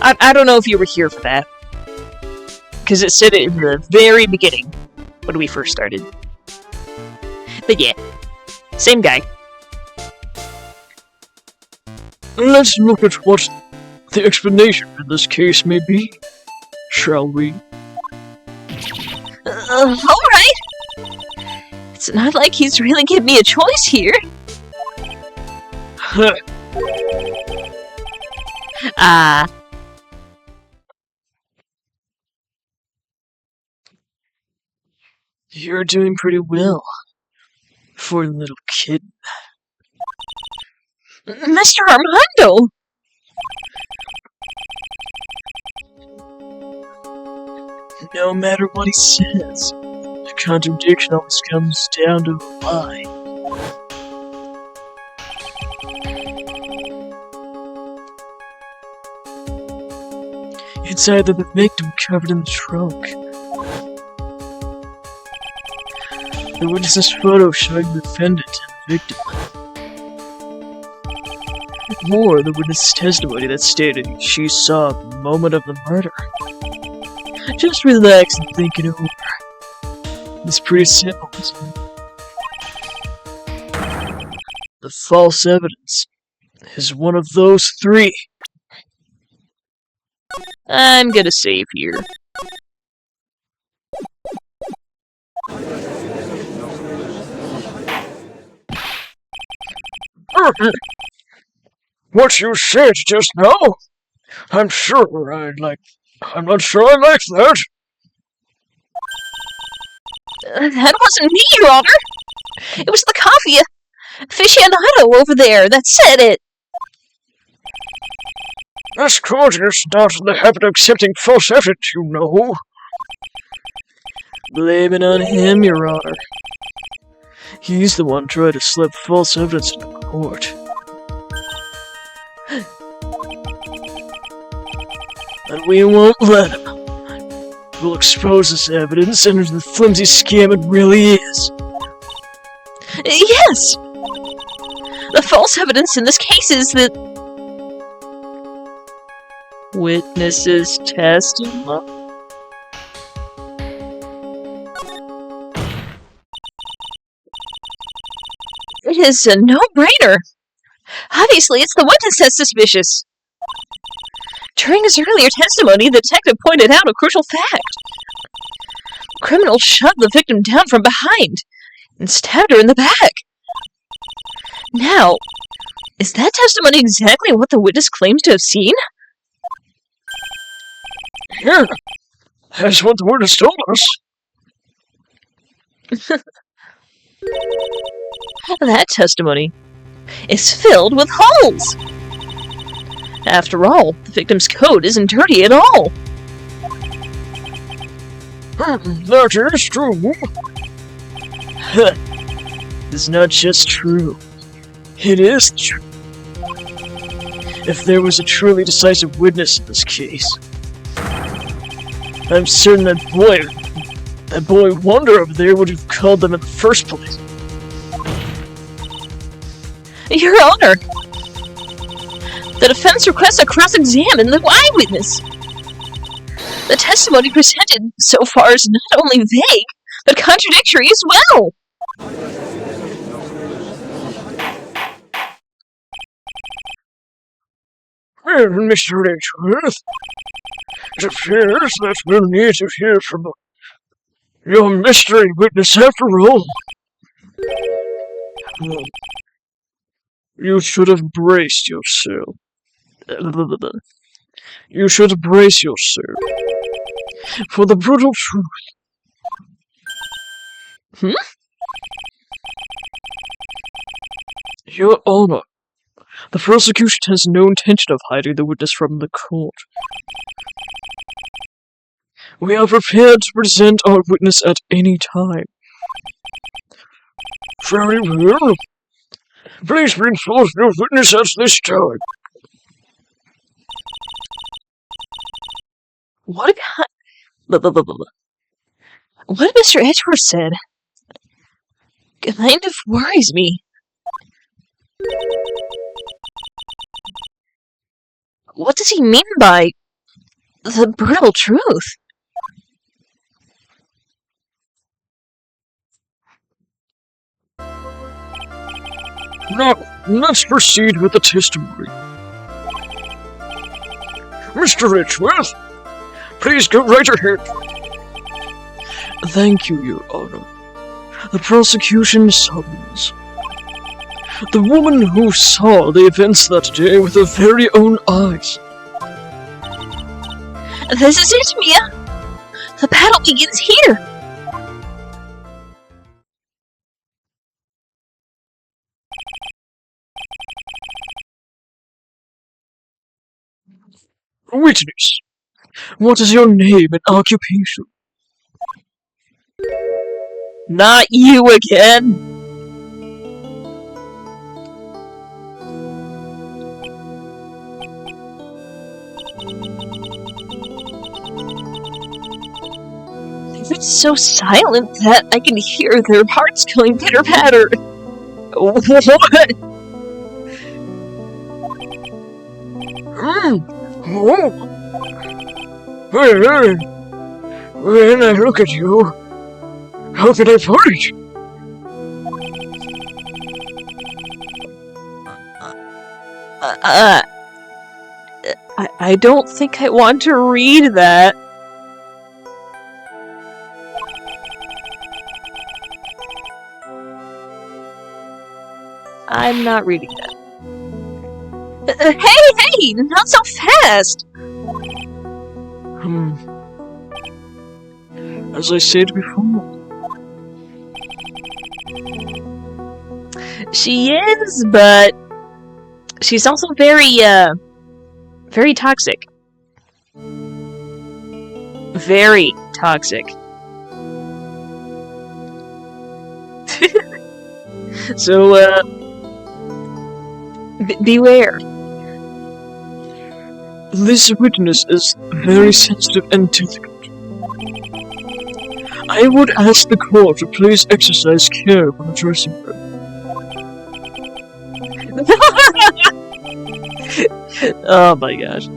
I don't know if you were here for that. Because it said it in the very beginning, when we first started. But yeah, same guy. Let's look at what the explanation in this case may be, shall we? Alright! It's not like he's really giving me a choice here. You're doing pretty well for a little kid. Mr. Armando! No matter what he says, the contradiction always comes down to a lie. It's either the victim covered in the trunk, The witness's photo showing the defendant and the victim. Or the witness's testimony that stated she saw the moment of the murder. Just relax and think it over. It's pretty simple, isn't it? The false evidence is one of those three. I'm gonna save here. What you said just now? I'm not sure I like that. That wasn't me, Your Honor. It was the coffee aficionado over there that said it. This court is not in the habit of accepting false evidence, you know. Blame it on him, Your Honor. He's the one trying to slip false evidence into court. And we won't let him. We'll expose this evidence and the flimsy scam it really is. Yes! The false evidence in this case is that Witnesses' testimony. it is a no-brainer. Obviously, it's the witness that's suspicious. During his earlier testimony, the detective pointed out a crucial fact. The criminal shoved the victim down from behind and stabbed her in the back. Now, is that testimony exactly what the witness claims to have seen? Yeah, that's what the witness told us. That testimony is filled with holes. After all, the victim's coat isn't dirty at all. That is true. It's not just true. It is true. If there was a truly decisive witness in this case, I'm certain that boy Wonder over there would have called them in the first place. Your Honor, the defense requests a cross-examine the eyewitness. The testimony presented so far is not only vague, but contradictory as well. Well, Mr. Edgeworth, it appears that we'll need to hear from your mystery witness after all. You should have braced yourself. You should brace yourself for the brutal truth. Your Honor, the prosecution has no intention of hiding the witness from the court. We are prepared to present our witness at any time. Very well. Please bring forth your witness at this time. What Mr. Edgeworth said kind of worries me. What does he mean by the brutal truth? Now, let's proceed with the testimony. Mr. Edgeworth, please go right ahead. Thank you, Your Honor. The prosecution summons the woman who saw the events that day with her very own eyes. This is it, Mia. The battle begins here. Witness, What is your name and occupation? Not you again! It's so silent that I can hear their hearts going pitter-patter. What? Oh. Well, when I look at you, how can I put it? I don't think I want to read that. I'm not reading that. Hey, not so fast! As I said before, She is, but she's also very toxic. Very toxic. So, beware. this witness is very sensitive and delicate. I would ask the court to please exercise care when addressing her. Oh my gosh.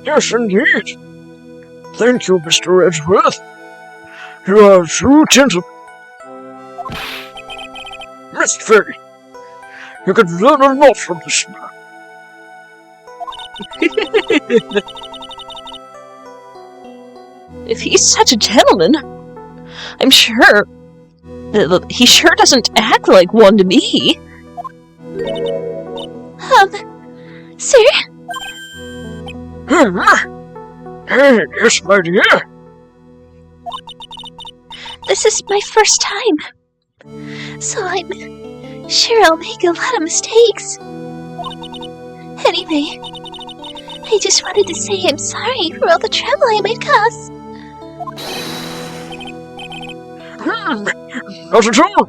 Yes, indeed. Thank you, Mr. Edgeworth. You are a true gentleman. Miss Fairy, you could learn a lot from this man. If he's such a gentleman, I'm sure... he sure doesn't act like one to me. Sir? Yes, my dear. This is my first time, so I'm sure I'll make a lot of mistakes. Anyway, I just wanted to say I'm sorry for all the trouble I might cause. Not at all.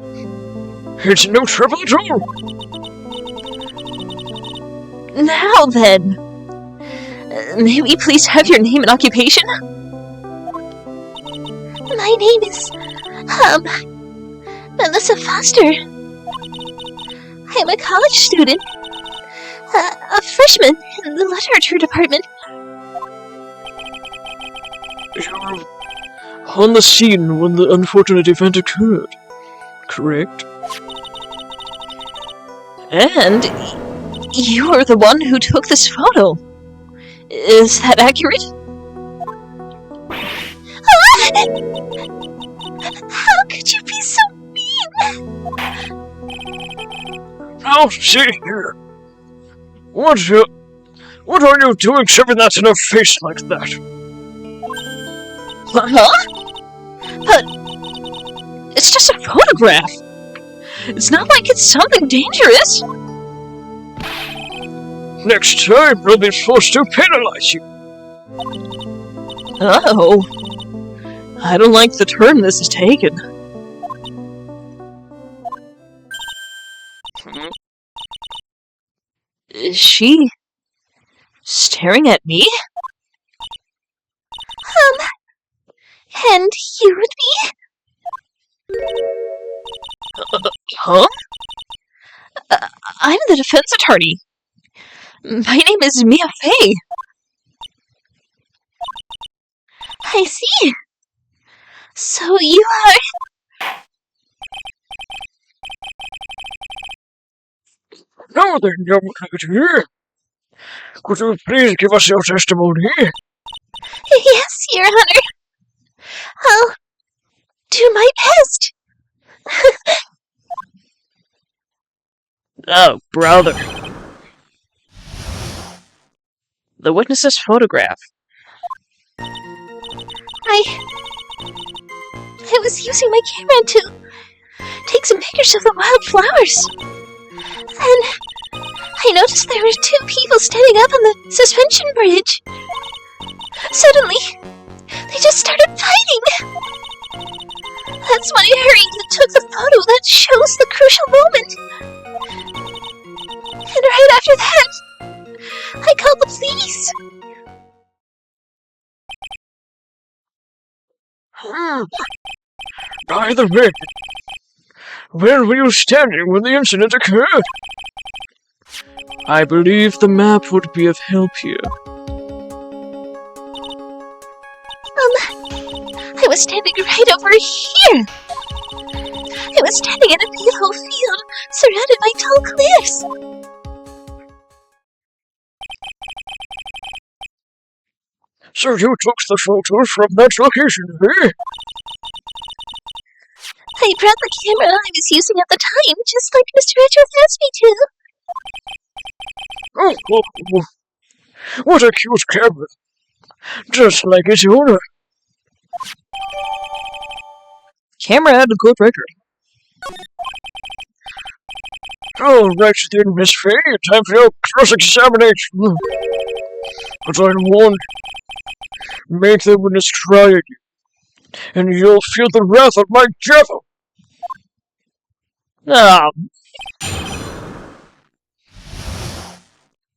It's no trouble at all. Now then, may we please have your name and occupation? My name is, Melissa Foster. I'm a college student, a freshman in the literature department. You're on the scene when the unfortunate event occurred, correct? And you're the one who took this photo. Is that accurate? How could you be so mean? Now, see here. What are you doing shoving that in her face like that? Huh? But it's just a photograph. It's not like it's something dangerous. Next time, we'll be forced to penalize you. Oh. I don't like the turn this is taken. Is she staring at me? And you would be? Huh? I'm the defense attorney. My name is Mia Fey. I see. So you are... Now then, young lady, could you please give us your testimony? Yes, Your Honor. I'll do my best. Oh, brother. The witness's photograph. I was using my camera to take some pictures of the wild flowers. Then I noticed there were two people standing up on the suspension bridge. Suddenly, they just started fighting. That's when I hurried and took the photo that shows the crucial moment. And right after that, I called the police. By the way, where were you standing when the incident occurred? I believe the map would be of help here. I was standing right over here! I was standing in a beautiful field, surrounded by tall cliffs! So you took the photos from that location, eh? I brought the camera I was using at the time, just like Mr. Retro asked me to. Oh, what a cute camera. Just like its owner. Camera had a good record. All right then, Miss Faye, time for your cross-examination. But I'm warned, make the witness try again, and you'll feel the wrath of my devil.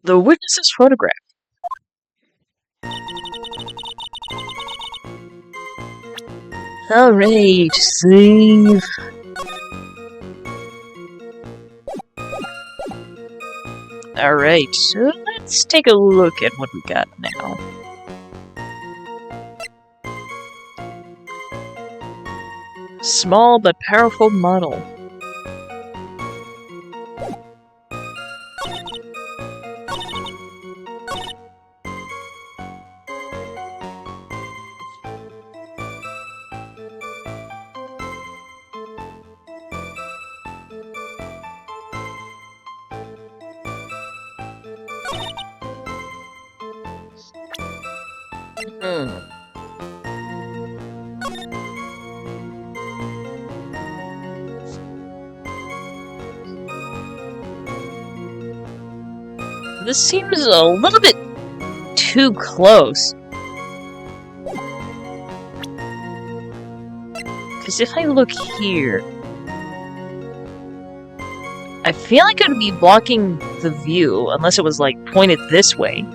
The witness's photograph. Alright, save. Alright, so let's take a look at what we got now. Small but powerful model. This seems a little bit too close. Because if I look here, I feel like I'd be blocking the view unless it was like pointed this way.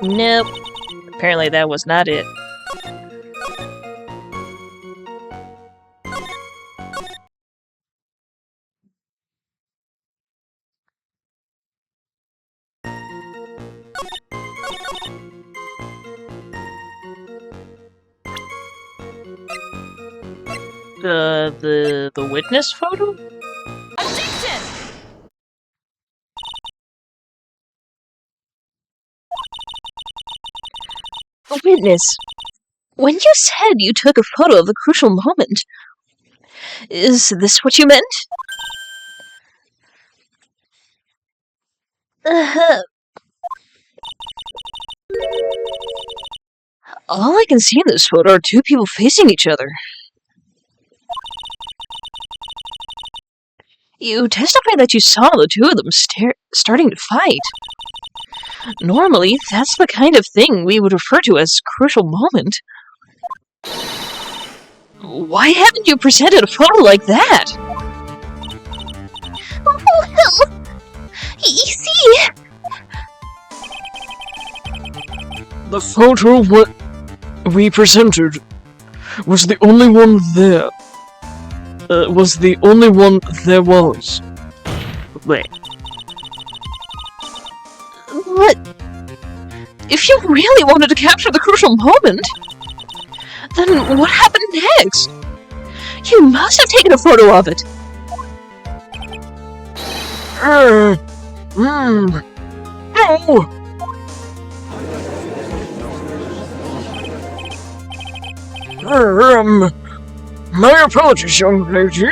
Nope. Apparently that was not it. The witness photo? A witness. When you said you took a photo of the crucial moment, is this what you meant? All I can see in this photo are two people facing each other. You testified that you saw the two of them starting to fight. Normally, that's the kind of thing we would refer to as crucial moment. Why haven't you presented a photo like that? Oh, hell! You see? The photo what we presented was the only one there. Was the only one there was. Wait. What? If you really wanted to capture the crucial moment, then what happened next? You must have taken a photo of it. No! My apologies, young lady.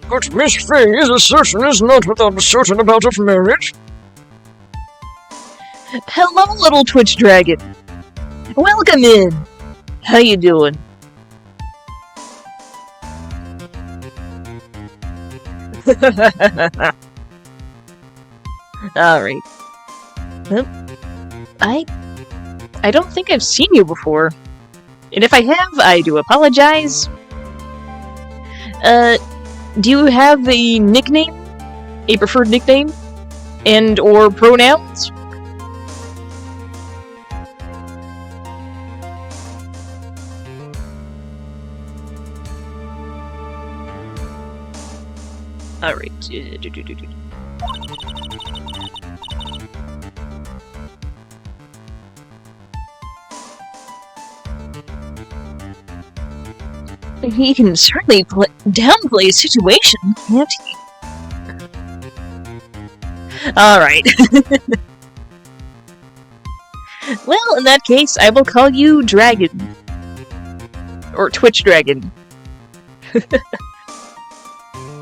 But Miss Fay is certain is not without a certain amount of merit. Hello, little Twitch Dragon. Welcome in. How you doing? Alright. Well, I don't think I've seen you before. And if I have, I do apologize. Do you have a nickname? A preferred nickname? And or pronouns? Alright. He can certainly downplay a situation, can't he? Alright. Well, in that case, I will call you Dragon. Or Twitch Dragon.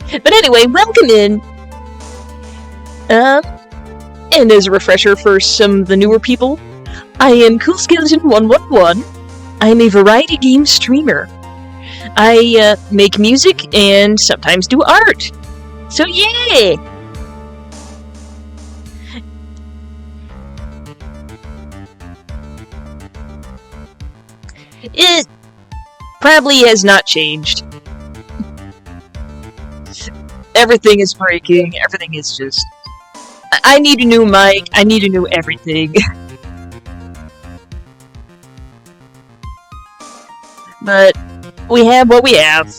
But anyway, welcome in. And as a refresher for some of the newer people, I am Cool Skeleton 111. I'm a variety game streamer. I make music and sometimes do art. So yay! It probably has not changed. Everything is breaking, everything is just... I need a new mic, I need a new everything. But we have what we have.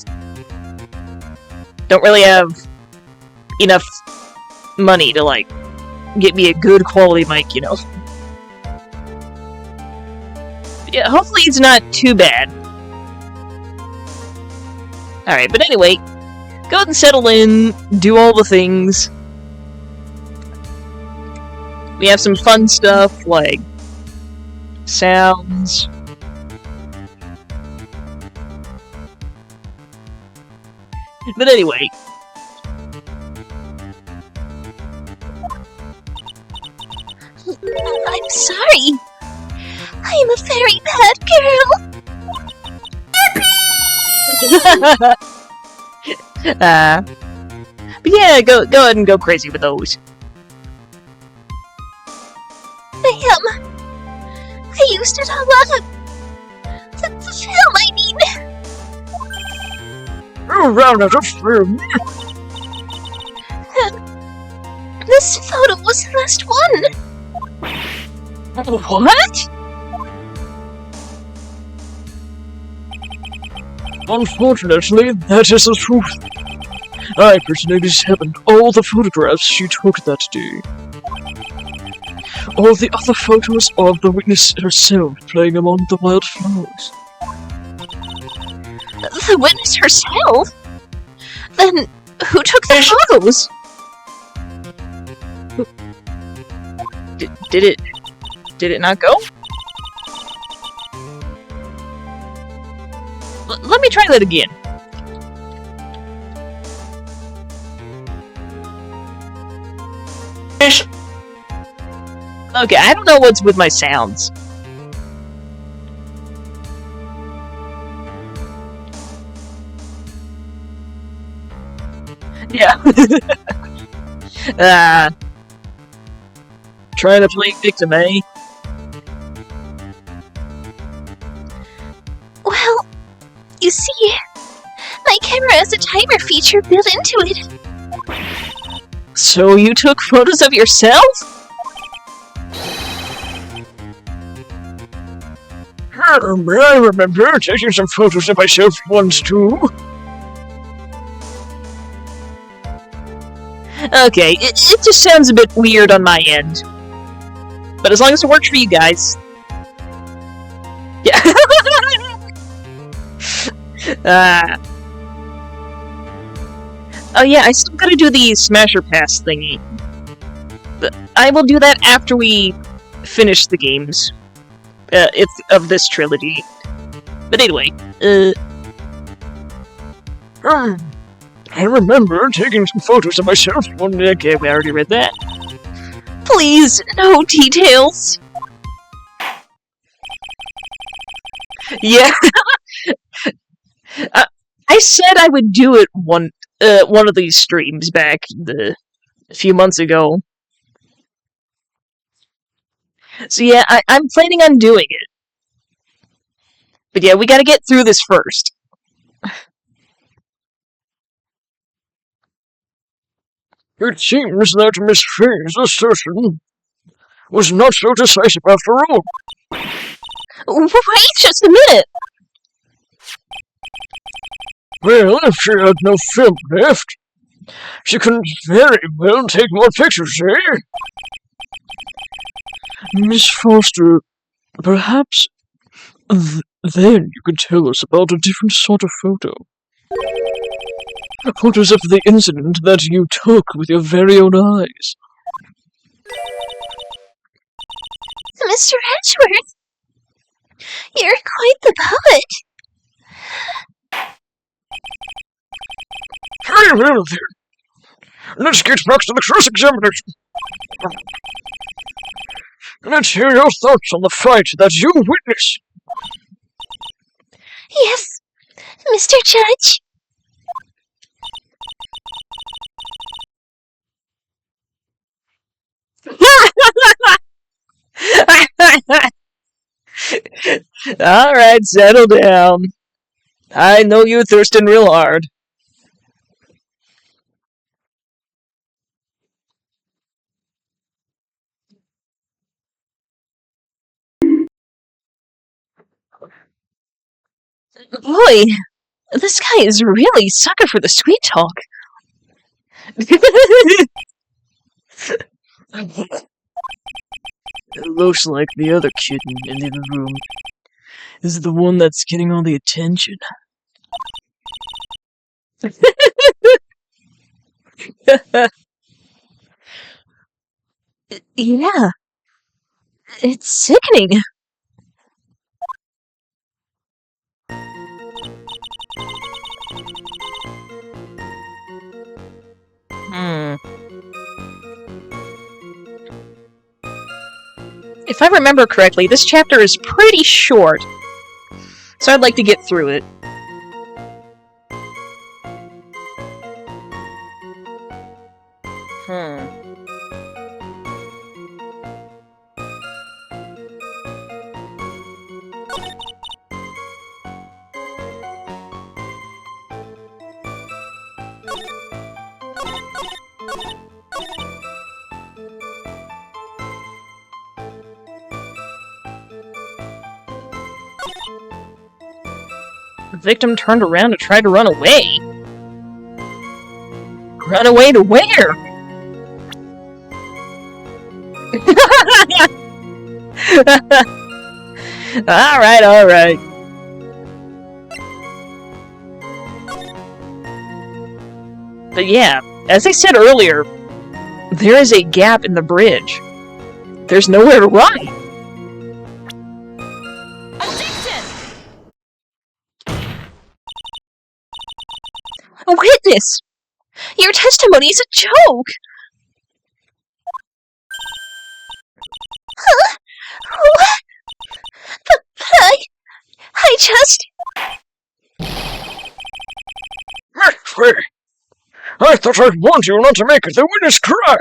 Don't really have enough money to, like, get me a good quality mic, you know. Yeah, hopefully it's not too bad. Alright, but anyway, go ahead and settle in, do all the things. We have some fun stuff, like sounds. But anyway. I'm sorry. I am a very bad girl. But yeah, go ahead and go crazy with those. I used it all up. The film, I mean. You ran out of film. This photo was the last one. What? Unfortunately, that is the truth. I personally examined all the photographs she took that day. All the other photos of the witness herself playing among the wildflowers. The witness herself? Then who took the photos? Did it not go? Let me try that again. Okay, I don't know what's with my sounds. Yeah. Trying to play victim, eh? Well, you see, my camera has a timer feature built into it. So you took photos of yourself? I remember taking some photos of myself once too. Okay, it just sounds a bit weird on my end. But as long as it works for you guys. Yeah. Oh yeah, I still gotta do the Smasher Pass thingy. But I will do that after we finish the games. It's of this trilogy. But anyway, I remember taking some photos of myself. okay, we already read that. Please, no details. Yeah. I said I would do it one of these streams back a few months ago. So yeah, I'm planning on doing it. But yeah, we gotta get through this first. It seems that Miss Fay's assertion was not so decisive after all. Wait just a minute. Well, if she had no film left, she can very well take more pictures, eh? Miss Foster, perhaps then you could tell us about a different sort of photo. Photos of the incident that you took with your very own eyes. Mr. Edgeworth, you're quite the poet. Very well, then. Let's get back to the cross-examination. Let's hear your thoughts on the fight that you witnessed. Yes, Mr. Judge. Alright, settle down. I know you're thirsting real hard. Boy, this guy is really sucker for the sweet talk. It looks like the other kitten in the other room is the one that's getting all the attention. Yeah, it's sickening. If I remember correctly, this chapter is pretty short, so I'd like to get through it. The victim turned around and tried to run away. Run away to where? Alright. But yeah, as I said earlier, there is a gap in the bridge. There's nowhere to run. A witness! Your testimony is a joke! Huh? What? But I just... Hey, I thought I'd warned you not to make the witness cry.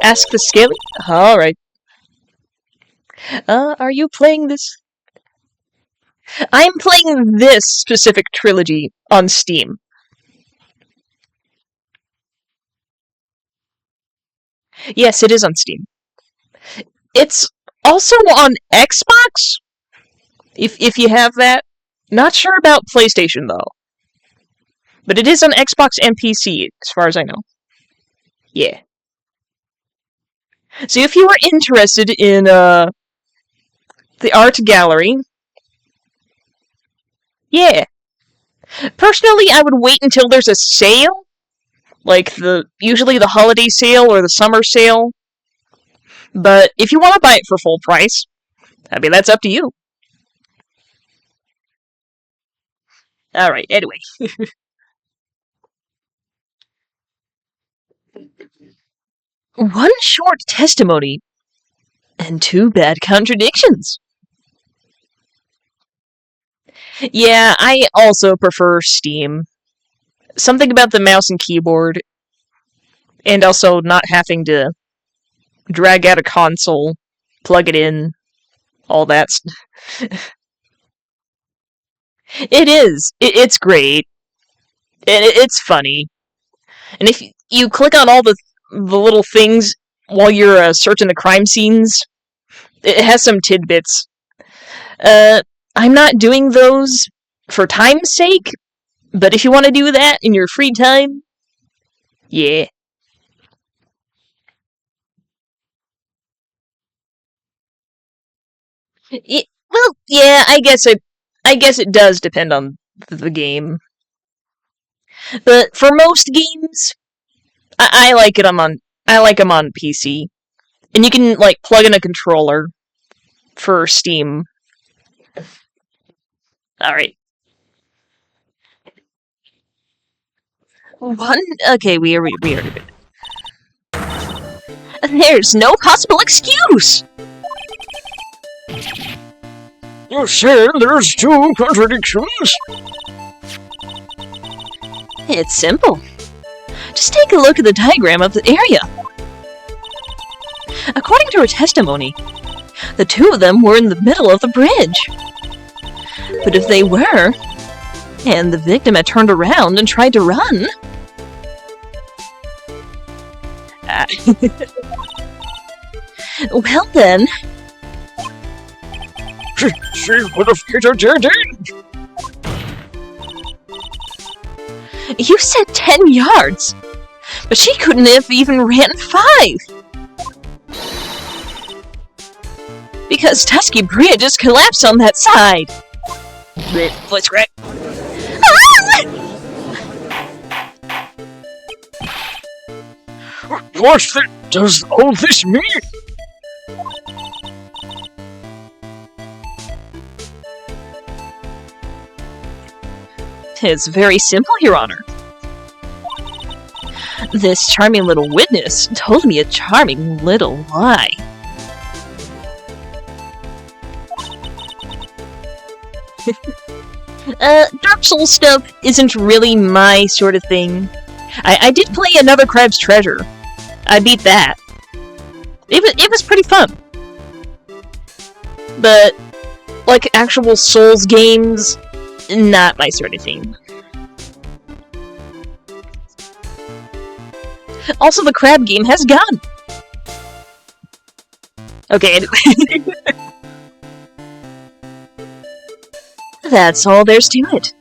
Ask the scaly. Alright. Are you playing this? I'm playing this specific trilogy on Steam. Yes, it is on Steam. It's also on Xbox, if you have that. Not sure about PlayStation, though. But it is on Xbox and PC, as far as I know. Yeah. So if you were interested in, the art gallery, yeah. Personally, I would wait until there's a sale, like usually the holiday sale or the summer sale. But if you want to buy it for full price, I mean, that's up to you. Alright, anyway. One short testimony and 2 bad contradictions. Yeah, I also prefer Steam. Something about the mouse and keyboard, and also not having to drag out a console, plug it in, all that stuff. It is. It's great. It's funny. And if you click on all the little things while you're searching the crime scenes, it has some tidbits. I'm not doing those for time's sake, but if you want to do that in your free time, yeah. Well, yeah, I guess it does depend on the game. But for most games, I like it. I like them on PC, and you can like plug in a controller for Steam. All right. Okay, we already did. There's no possible excuse! You said there's 2 contradictions? It's simple. Just take a look at the diagram of the area. According to her testimony, the 2 of them were in the middle of the bridge. But if they were, and the victim had turned around and tried to run... well then... She would have hit a dead end! You said 10 yards, but she couldn't have even ran 5! Because Tusky Bridge just collapsed on that side! Voice crack. Does all this mean? It's very simple, Your Honor. This charming little witness told me a charming little lie. Dark Souls stuff isn't really my sort of thing. I did play Another Crab's Treasure. I beat that. It was pretty fun. But, like, actual Souls games, not my sort of thing. Also, the crab game has a gun! Okay, anyway. That's all there's to it.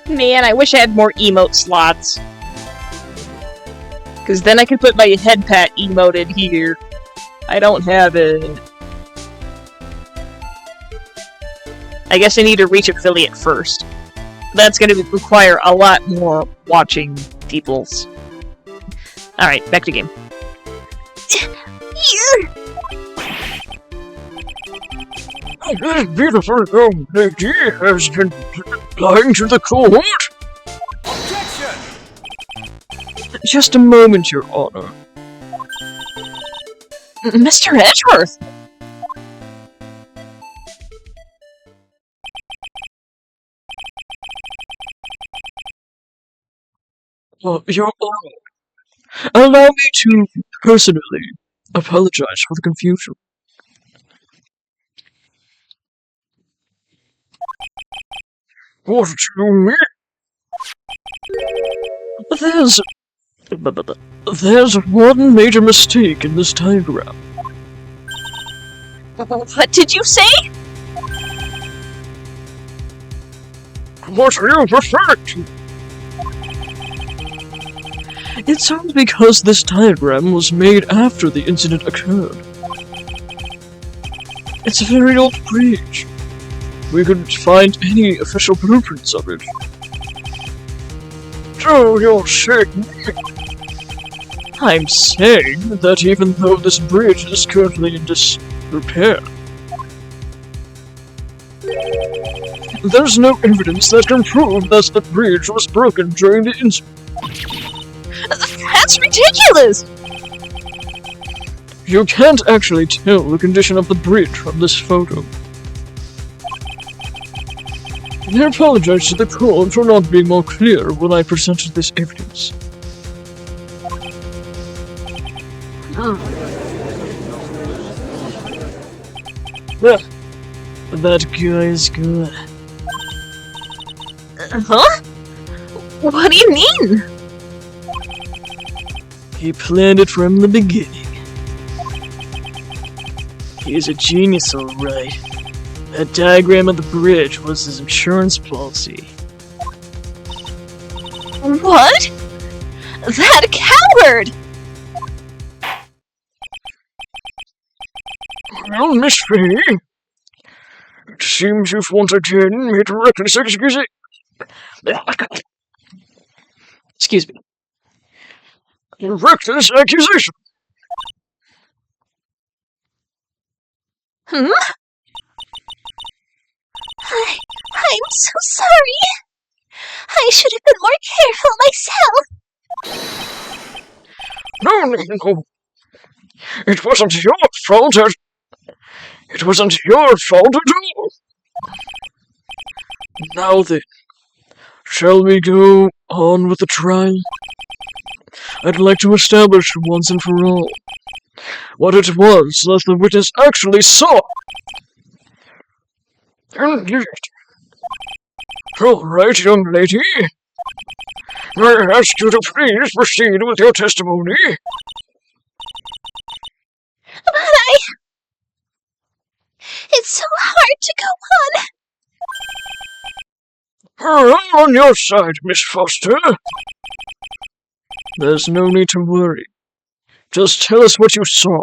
Man, I wish I had more emote slots. Because then I could put my head pat emote in here. I don't have it. I guess I need to reach affiliate first. That's going to require a lot more watching people's. Alright, back to game. This beautiful young lady has been lying to the court. Just a moment, Your Honor. Mr. Edgeworth! Your Honor, allow me to personally apologize for the confusion. What do you mean? There's one major mistake in this diagram. What did you say? What are you referring to? It sounds because this diagram was made after the incident occurred. It's a very old bridge. We couldn't find any official blueprints of it. So you're saying I'm saying that even though this bridge is currently in disrepair, there's no evidence that can prove that the bridge was broken during the incident. That's ridiculous! You can't actually tell the condition of the bridge from this photo. I apologize to the crew for not being more clear when I presented this evidence. That guy's good. Huh? What do you mean? He planned it from the beginning. He's a genius, alright. That diagram of the bridge was his insurance policy. What? That coward! well, Miss Fay, it seems you've once again made a reckless accusation. Excuse me. Reckless accusation. Hmm? I'm so sorry. I should have been more careful myself. No. It wasn't your fault. It wasn't your fault at all. Now then, shall we go on with the trial? I'd like to establish once and for all what it was that the witness actually saw. Indeed. All right, young lady. May I ask you to please proceed with your testimony? But it's so hard to go on. I'm on your side, Miss Foster. There's no need to worry. Just tell us what you saw.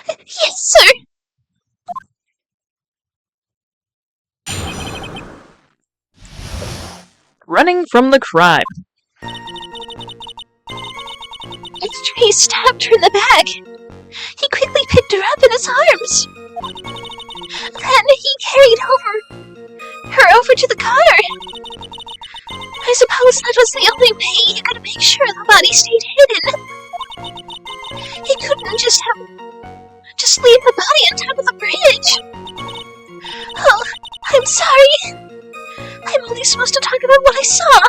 Yes, sir. Running from the crime. After he stabbed her in the back, he quickly picked her up in his arms. Then he carried her over to the car. I suppose that was the only way he could make sure the body stayed hidden. He couldn't just leave the body on top of the bridge. Oh, I'm sorry. I'm only supposed to talk about what I saw.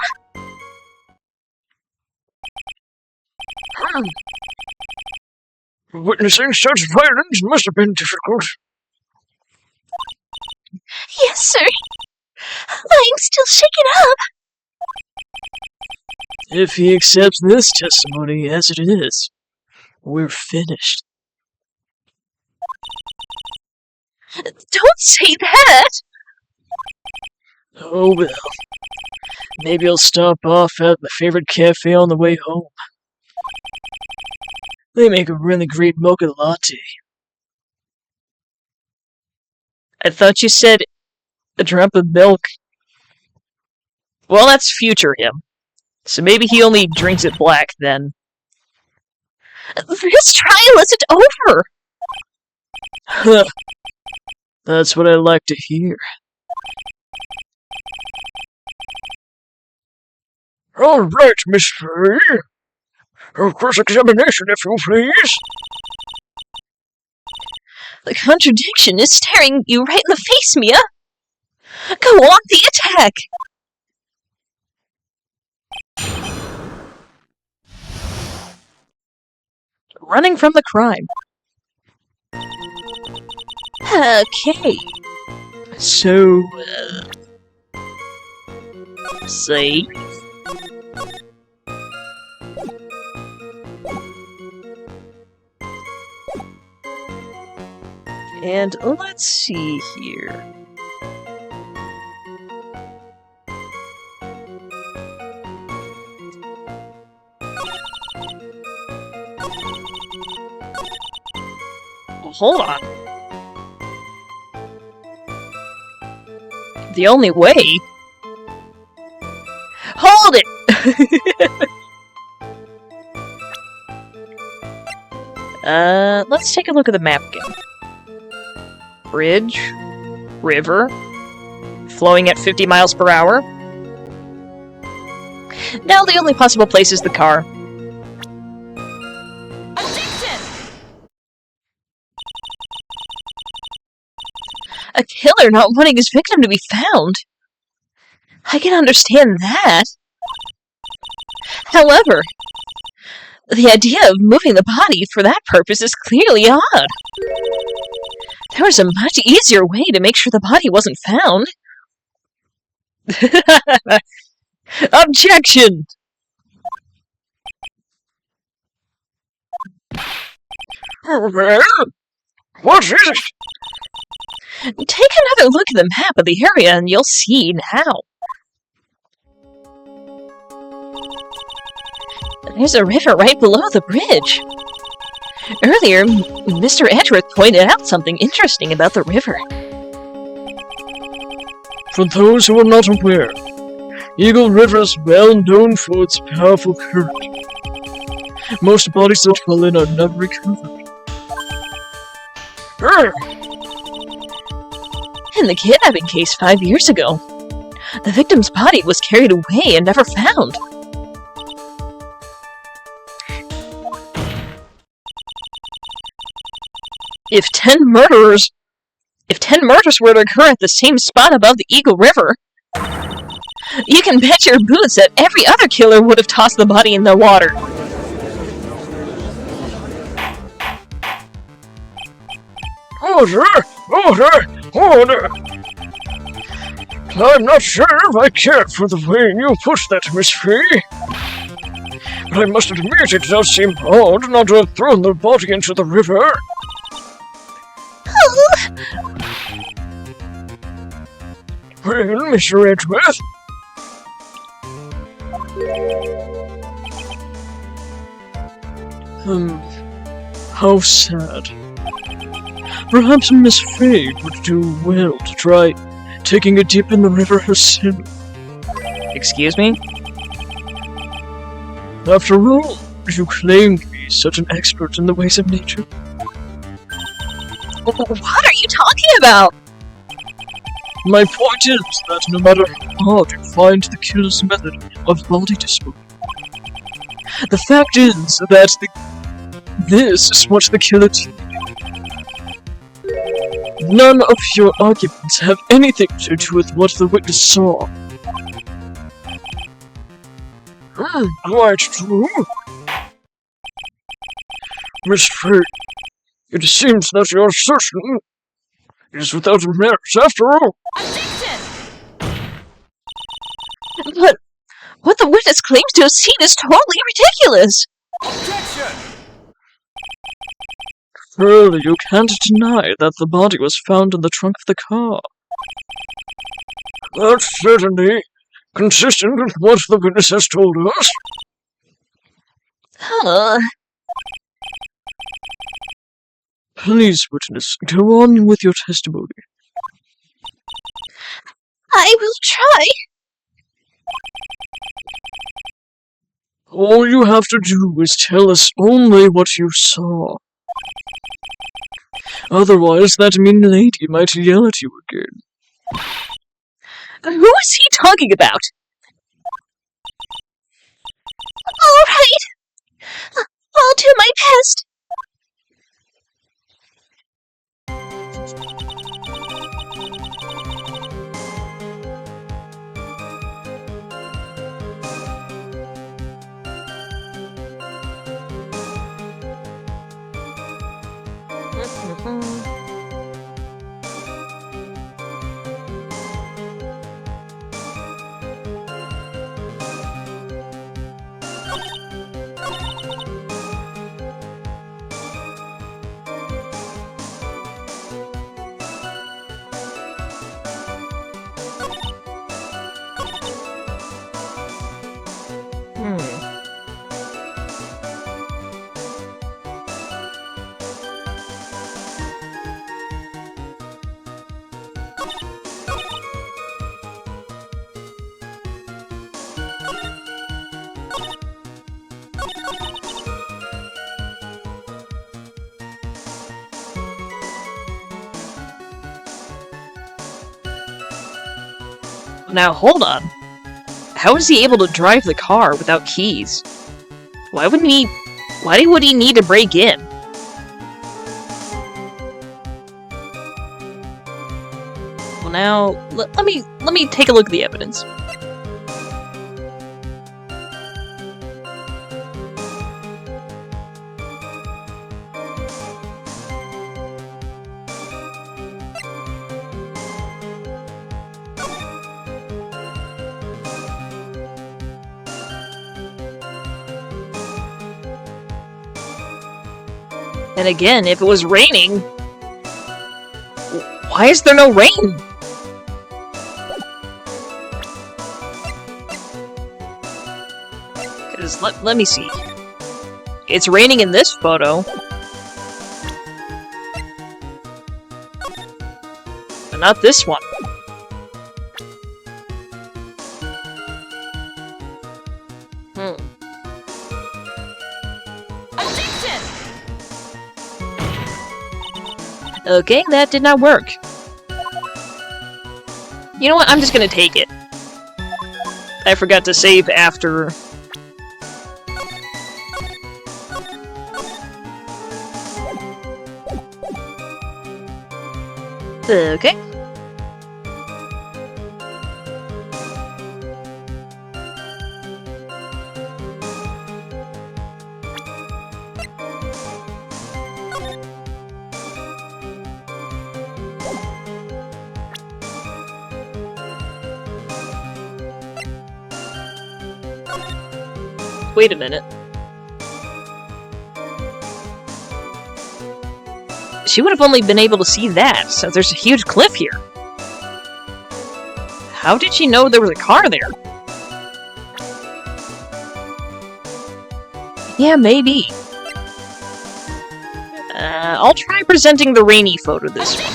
Witnessing such violence must have been difficult. Yes, sir. I'm still shaken up. If he accepts this testimony as it is, we're finished. Don't say that! Oh well. Maybe I'll stop off at my favorite cafe on the way home. They make a really great mocha latte. I thought you said a drop of milk. Well, that's future him. So maybe he only drinks it black then. This trial isn't over! Huh. That's what I like to hear. All right, Miss Fay. Cross-examination, if you please. The contradiction is staring you right in the face, Mia! Go on the attack! Running from the crime. Okay. So, say, and let's see here. hold on. The only way... Hold it! Let's take a look at the map again. Bridge, river, flowing at 50 miles per hour. Now the only possible place is the car. A killer not wanting his victim to be found. I can understand that. However, the idea of moving the body for that purpose is clearly odd. There was a much easier way to make sure the body wasn't found. Objection! What is it? Take another look at the map of the area and you'll see now. There's a river right below the bridge. Earlier, Mr. Edgeworth pointed out something interesting about the river. For those who are not aware, Eagle River is well known for its powerful current. Most bodies that fall in are never recovered. In the kidnapping case 5 years ago, the victim's body was carried away and never found. If 10 murders were to occur at the same spot above the Eagle River, You can bet your boots that every other killer would have tossed the body in the water. Order! Order! Order! I'm not sure if I care for the way you put that, Miss Fee. But I must admit it does seem odd not to have thrown the body into the river. Well, Mr. Edgeworth? How sad. Perhaps Miss Fay would do well to try taking a dip in the river herself. excuse me? After all, you claim to be such an expert in the ways of nature. What are you talking about? My point is that no matter how odd you find the killer's method of body disposal, the fact is that this is what the killer did. None of your arguments have anything to do with what the witness saw. Quite true. Miss Fay, it seems that your assertion is without merit after all. But what the witness claims to have seen is totally ridiculous. Surely you can't deny that the body was found in the trunk of the car. That's certainly consistent with what the witness has told us. Please, witness, go on with your testimony. I will try. All you have to do is tell us only what you saw. Otherwise, that mean lady might yell at you again. Who is he talking about? All right. I'll do my best. Now, hold on. How is he able to drive the car without keys? Why would he need to break in? Well, now, let me take a look at the evidence. And again, if it was raining, why is there no rain? Because let me see. It's raining in this photo. But not this one. Okay, that did not work. You know what? I'm just gonna take it. I forgot to save after. Okay. Wait a minute. She would have only been able to see that, so there's a huge cliff here. How did she know there was a car there? Yeah, maybe. I'll try presenting the rainy photo this one.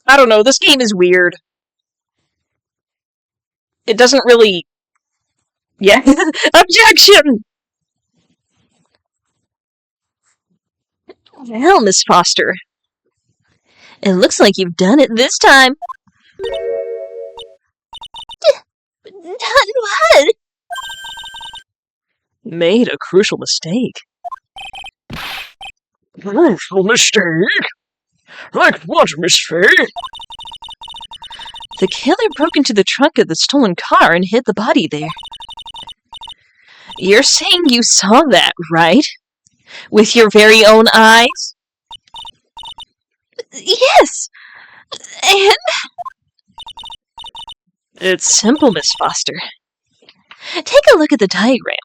I don't know, this game is weird. It doesn't really... Yeah, objection! Well, Miss Foster, it looks like you've done it this time. Done what? Made a crucial mistake. Crucial mistake? Like what, Miss Fay? The killer broke into the trunk of the stolen car and hid the body there. You're saying you saw that, right? With your very own eyes? Yes! And? It's simple, Miss Foster. Take a look at the diagram.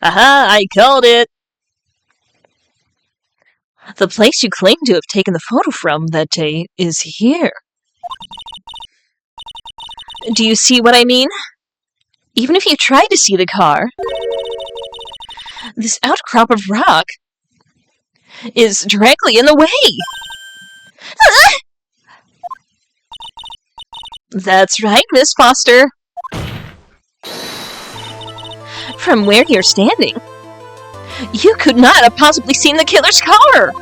Aha, I called it! The place you claim to have taken the photo from that day is here. Do you see what I mean? Even if you try to see the car, this outcrop of rock is directly in the way. That's right, Miss Foster. From where you're standing, you could not have possibly seen the killer's car.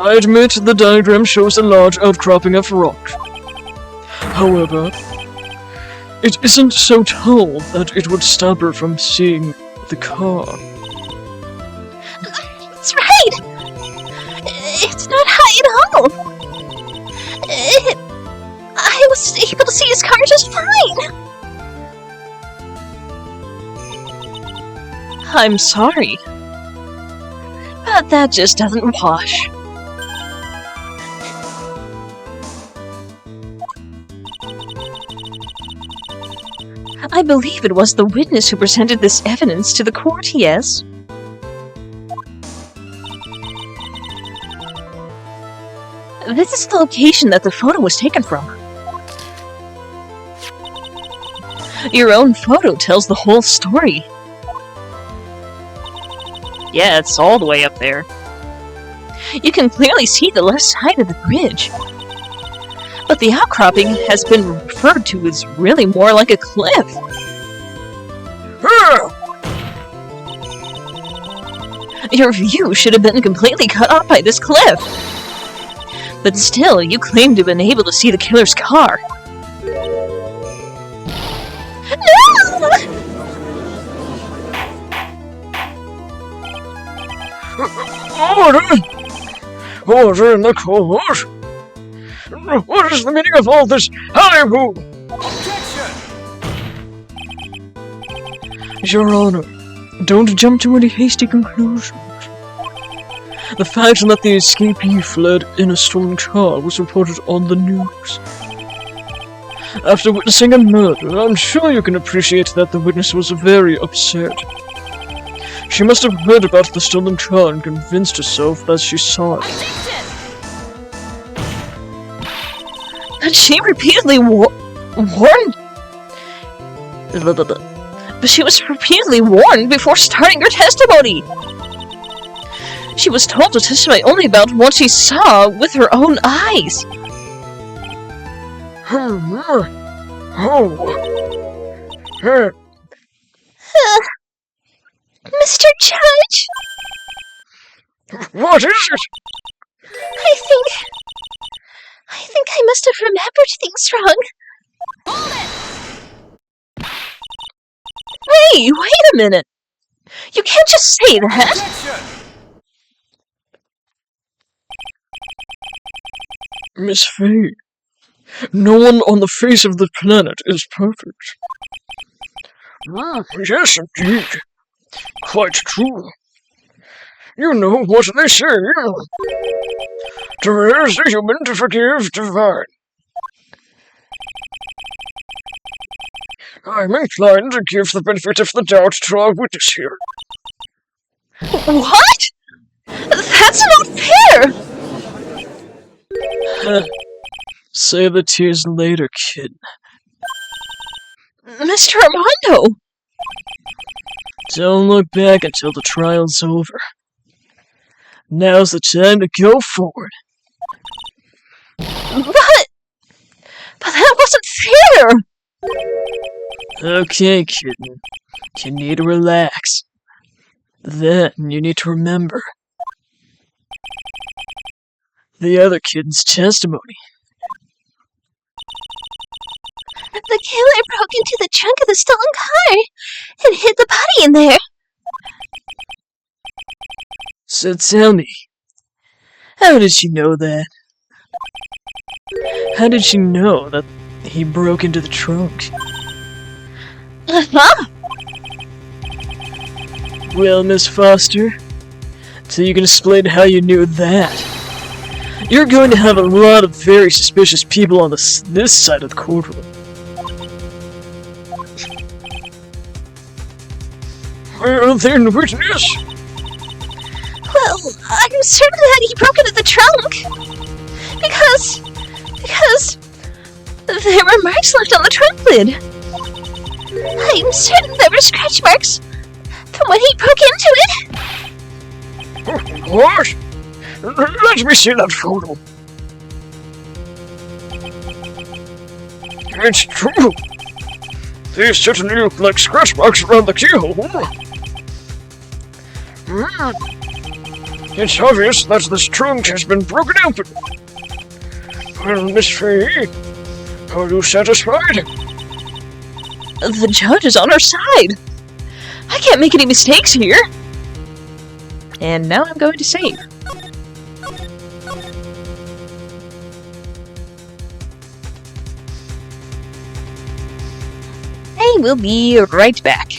I admit the diagram shows a large outcropping of rock. However, it isn't so tall that it would stop her from seeing the car. That's right! It's not high at all! I was able to see his car just fine! I'm sorry, but that just doesn't wash. I believe it was the witness who presented this evidence to the court, yes? This is the location that the photo was taken from. Your own photo tells the whole story. Yeah, it's all the way up there. You can clearly see the left side of the bridge. But the outcropping has been referred to as really more like a cliff. Your view should have been completely cut off by this cliff. But still, you claim to have been able to see the killer's car. No! Order in the court! What is the meaning of all this halloo? Your Honor, don't jump to any hasty conclusions. The fact that the escapee fled in a stolen car was reported on the news. After witnessing a murder, I'm sure you can appreciate that the witness was very upset. She must have heard about the stolen car and convinced herself that she saw it. But she repeatedly warned. But she was repeatedly warned before starting her testimony. She was told to testify only about what she saw with her own eyes. Mr. Judge? What is it? I think I must have remembered things wrong. Hey, wait a minute! You can't just say that! Miss Faye, no one on the face of the planet is perfect. Yes, indeed. Quite true. You know what they say. To err is the human, to forgive divine. I'm inclined to give the benefit of the doubt to our witness here. What? That's not fair! Save the tears later, kid. Mr. Armando! Don't look back until the trial's over. Now's the time to go forward. But that wasn't fair! Okay, kitten. You need to relax. Then you need to remember the other kid's testimony. The killer broke into the trunk of the stolen car and hid the body in there. So tell me, how did she know that? How did she know that he broke into the trunk? Huh? Well, Miss Foster, so you can explain how you knew that. You're going to have a lot of very suspicious people on this side of the courtroom. Well, then, witness. Well, I'm certain that he broke into the trunk. Because there were marks left on the trunk lid. I'm certain there were scratch marks from when he broke into it. What? Let me see that photo. It's true. These certainly look like scratch marks around the keyhole. It's obvious that this trunk has been broken open. Well, Miss Faye, are you satisfied? The judge is on our side. I can't make any mistakes here. And now I'm going to save. I will be right back.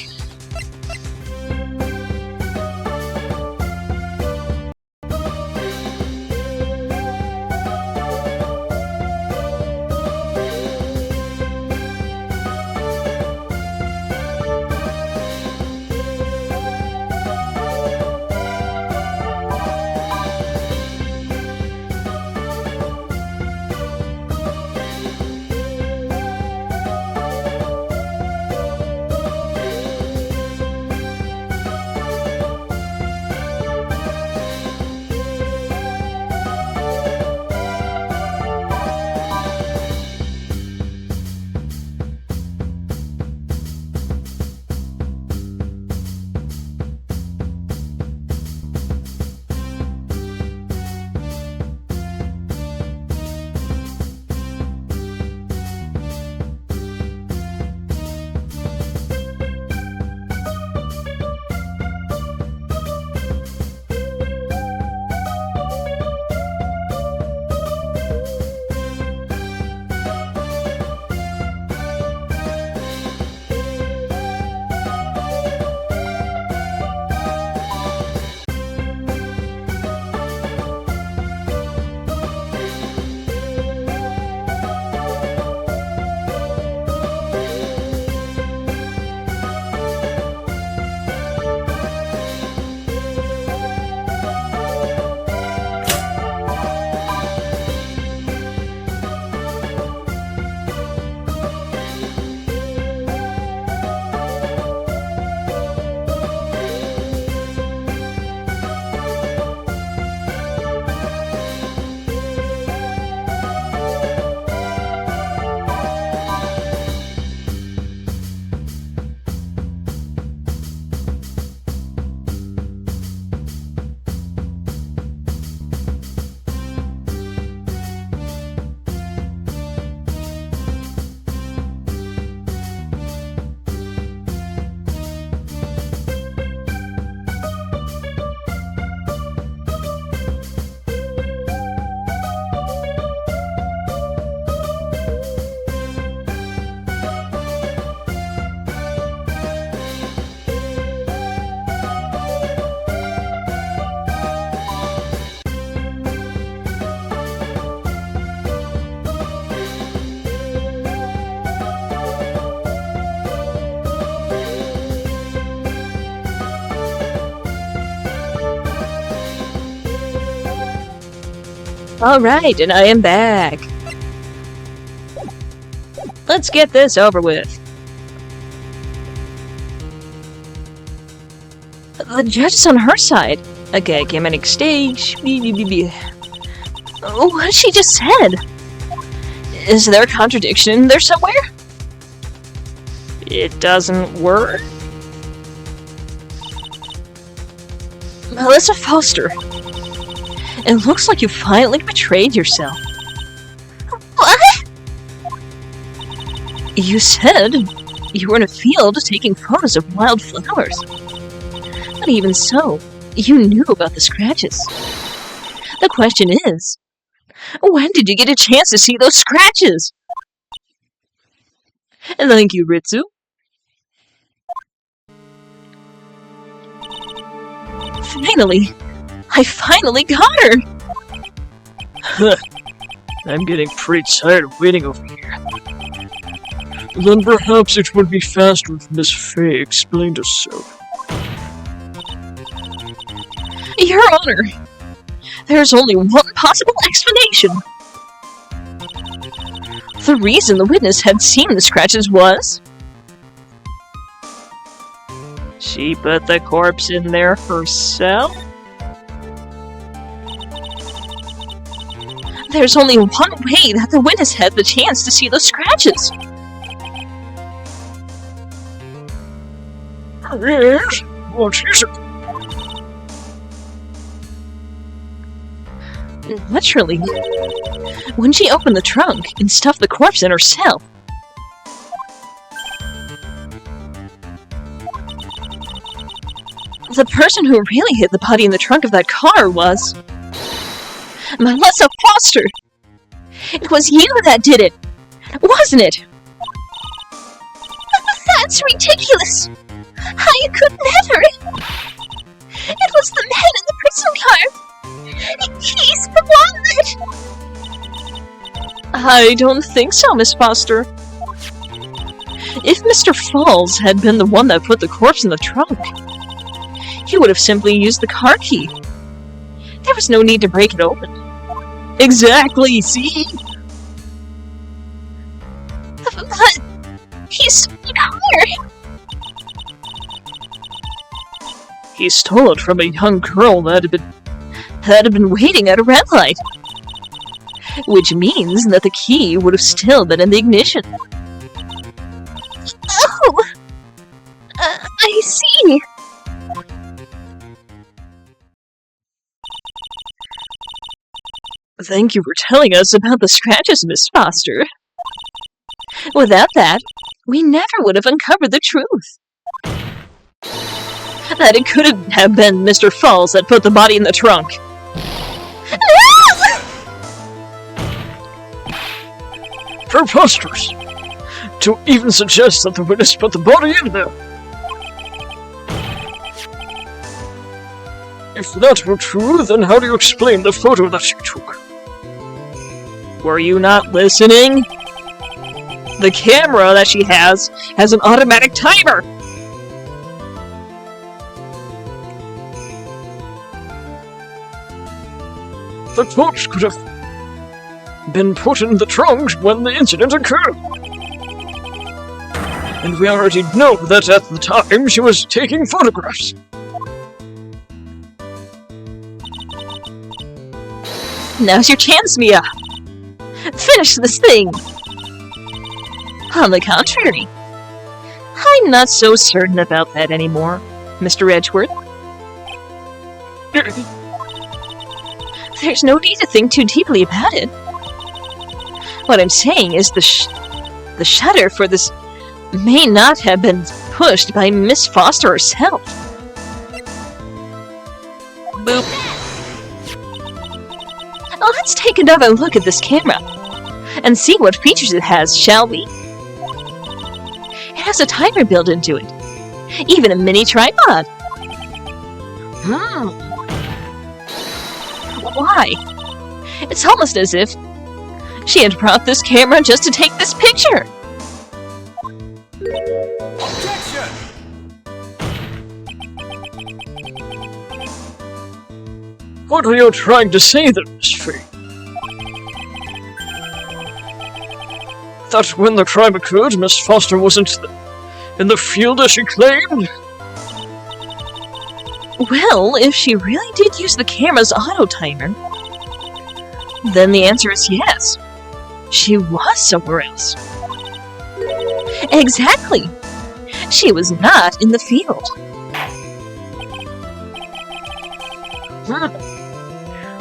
Alright, and I am back. Let's get this over with. The judge is on her side. A gigantic stage. What she just said? Is there a contradiction in there somewhere? It doesn't work? Melissa Foster. It looks like you finally betrayed yourself. What? You said you were in a field taking photos of wild flowers. But even so, you knew about the scratches. The question is, when did you get a chance to see those scratches? And thank you, Ritsu. I finally got her! I'm getting pretty tired of waiting over here. Then perhaps it would be faster if Miss Fay explained herself. Your Honor, there's only one possible explanation. The reason the witness had seen the scratches was... She put the corpse in there herself? There's only one way that the witness had the chance to see those scratches. Yes? What is it? Naturally, when she opened the trunk and stuffed the corpse in herself. The person who really hid the body in the trunk of that car was... Melissa Foster! It was you that did it, wasn't it? That's ridiculous! I could never! It was the man in the prison car! He's the one that... I don't think so, Miss Foster. If Mr. Falls had been the one that put the corpse in the trunk, he would have simply used the car key. There was no need to break it open. Exactly, see? But... he stole the car! He stole it from a young girl that had been waiting at a red light. Which means that the key would have still been in the ignition. Oh! I see. Thank you for telling us about the scratches, Miss Foster. Without that, we never would have uncovered the truth. That it could have been Mr. Falls that put the body in the trunk. Preposterous! To even suggest that the witness put the body in there! If that were true, then how do you explain the photo that she took? Were you not listening? The camera that she has an automatic timer! The corpse could have been put in the trunk when the incident occurred. And we already know that at the time she was taking photographs. Now's your chance, Mia! Finish this thing! On the contrary, I'm not so certain about that anymore, Mr. Edgeworth. There's no need to think too deeply about it. What I'm saying is the shutter for this may not have been pushed by Miss Foster herself. Boop. Let's take another look at this camera and see what features it has, shall we? It has a timer built into it, even a mini tripod. Why? It's almost as if she had brought this camera just to take this picture. Objection! What are you trying to say there, Miss Fay? that when the crime occurred, Miss Foster wasn't in the field as she claimed? Well, if she really did use the camera's auto-timer, then the answer is yes. She was somewhere else. Exactly. She was not in the field.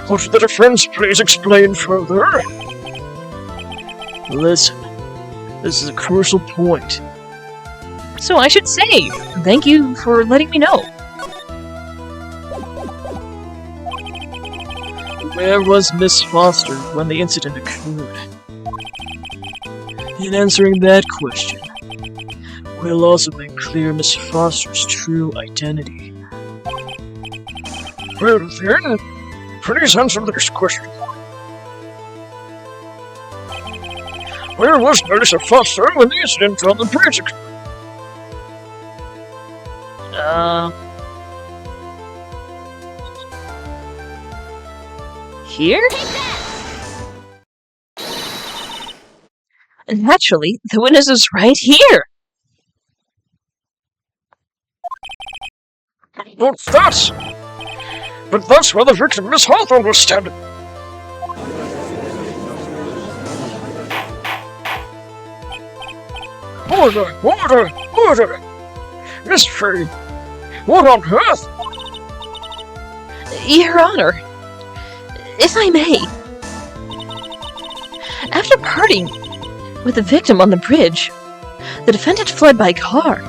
Would the defense please explain further? Listen, this is a crucial point. So I should say, thank you for letting me know. Where was Miss Foster when the incident occurred? In answering that question, we'll also make clear Miss Foster's true identity. Well then, please answer this question. Where was Melissa Foster when the incident on the bridge occurred? Here? Naturally, the witness is right here. But that's where the victim, Miss Hawthorne, was standing. Order! Miss Fay, what on earth? Your Honor, if I may. After parting with the victim on the bridge, the defendant fled by car.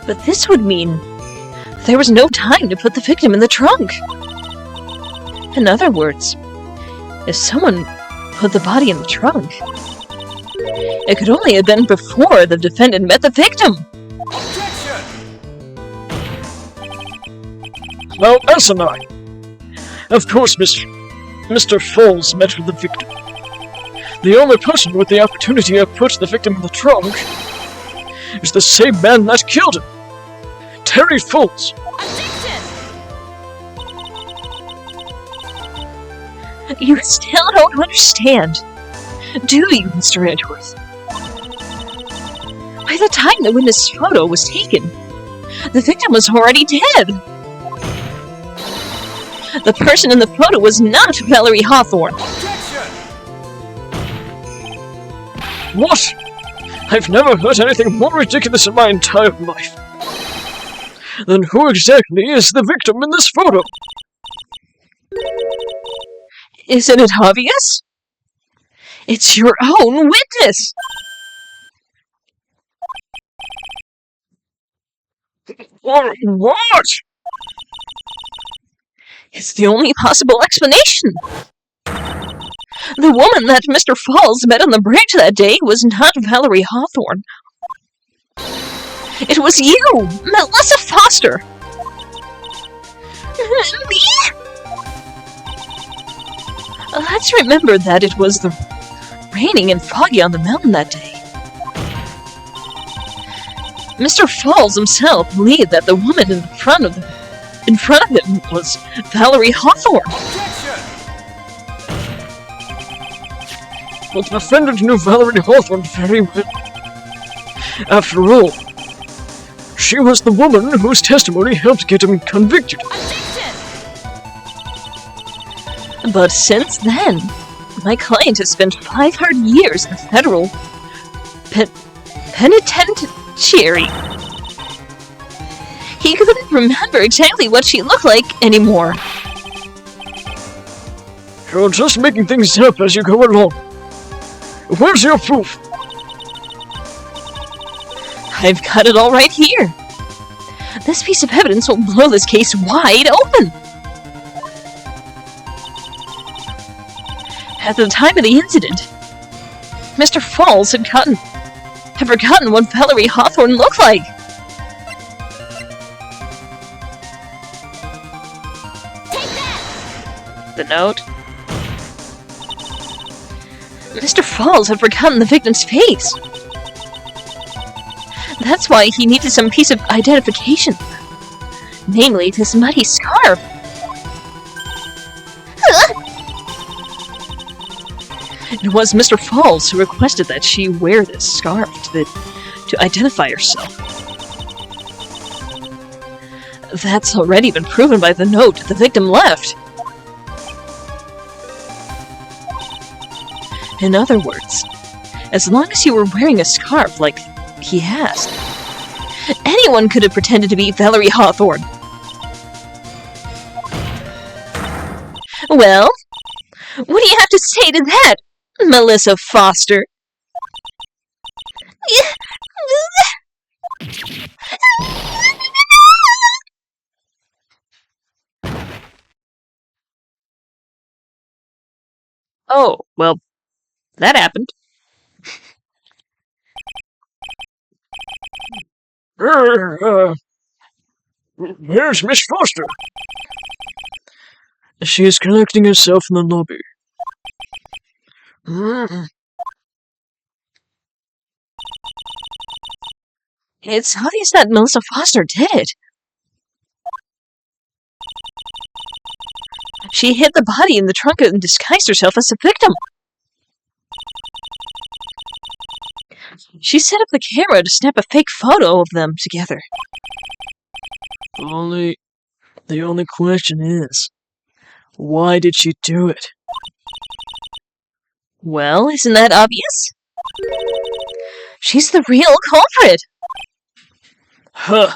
But this would mean there was no time to put the victim in the trunk. In other words, if someone put the body in the trunk, it could only have been before the defendant met the victim. Now, asinine. Of course, Mr. Falls met with the victim. The only person with the opportunity to put the victim in the trunk is the same man that killed him, Terry Falls. You still don't understand, do you, Mr. Edgeworth? By the time the witness photo was taken, the victim was already dead. The person in the photo was not Valerie Hawthorne. What? I've never heard anything more ridiculous in my entire life. Then who exactly is the victim in this photo? Isn't it obvious? It's your own witness! What? It's the only possible explanation. The woman that Mr. Falls met on the bridge that day was not Valerie Hawthorne. It was you, Melissa Foster! Me? Let's remember that it was raining and foggy on the mountain that day. Mr. Falls himself believed that the woman in front of him was Valerie Hawthorne. Well, the defendant knew Valerie Hawthorne very well. After all, she was the woman whose testimony helped get him convicted. But since then, my client has spent 5 hard years in a federal penitentiary. He couldn't remember exactly what she looked like anymore. You're just making things up as you go along. Where's your proof? I've got it all right here. This piece of evidence will blow this case wide open. At the time of the incident, Mr. Falls had forgotten what Valerie Hawthorne looked like. Take that! The note. Mr. Falls had forgotten the victim's face. That's why he needed some piece of identification. Namely, this muddy scarf. It was Mr. Falls who requested that she wear this scarf to identify herself. That's already been proven by the note the victim left. In other words, as long as you were wearing a scarf like he asked, anyone could have pretended to be Valerie Hawthorne. Well, what do you have to say to that, Melissa Foster? Oh, well, that happened. Where's Miss Foster? She is collecting herself in the lobby. It's obvious that Melissa Foster did it. She hid the body in the trunk and disguised herself as the victim. She set up the camera to snap a fake photo of them together. The only question is, why did she do it? Well, isn't that obvious? She's the real culprit. Huh.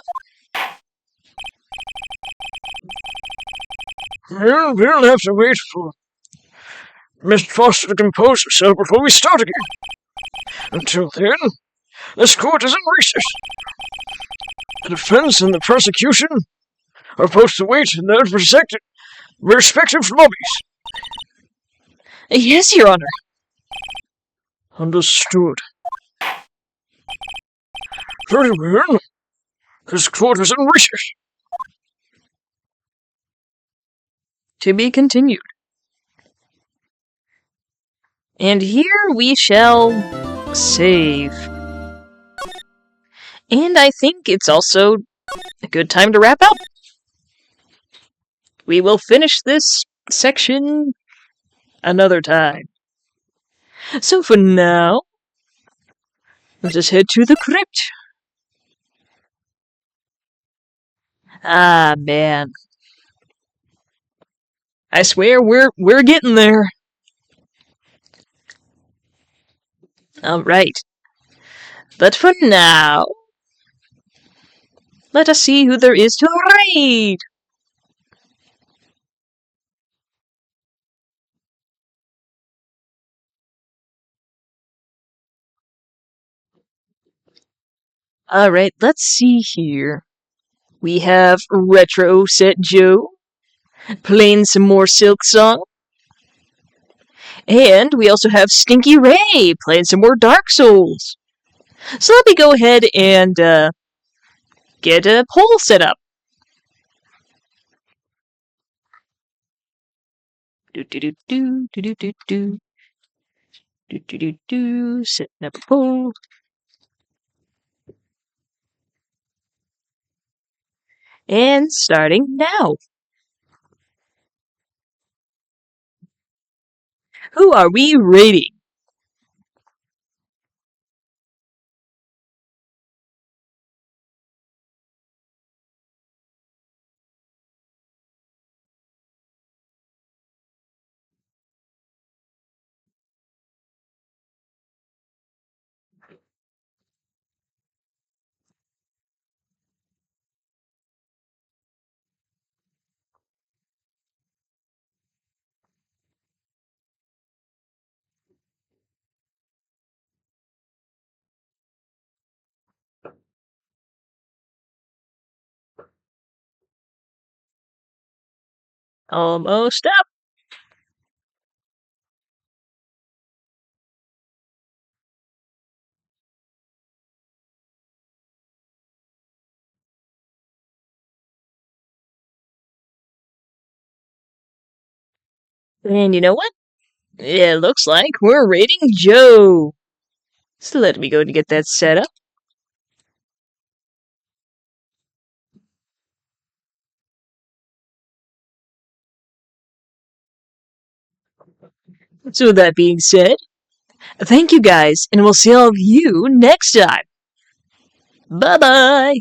We'll have to wait for Miss Foster to compose herself before we start again. Until then, this court is in recess. The defense and the prosecution are both to wait in their respective lobbies. Yes, Your Honor. Understood. Very well. This court is in recess. To be continued. And here we shall save. And I think it's also a good time to wrap up. We will finish this section another time. So for now, let us head to the crypt. Ah, man. I swear we're getting there. Alright. But for now, let us see who there is to raid. Alright, let's see here. We have Retro Set Joe playing some more Silk Song. And we also have Stinky Ray playing some more Dark Souls. So let me go ahead and get a poll set up. Setting up a poll. And starting now. Who are we rating? Almost up. And you know what? It looks like we're rating Joe. So let me go and get that set up. So with that being said, thank you guys, and we'll see all of you next time. Bye-bye!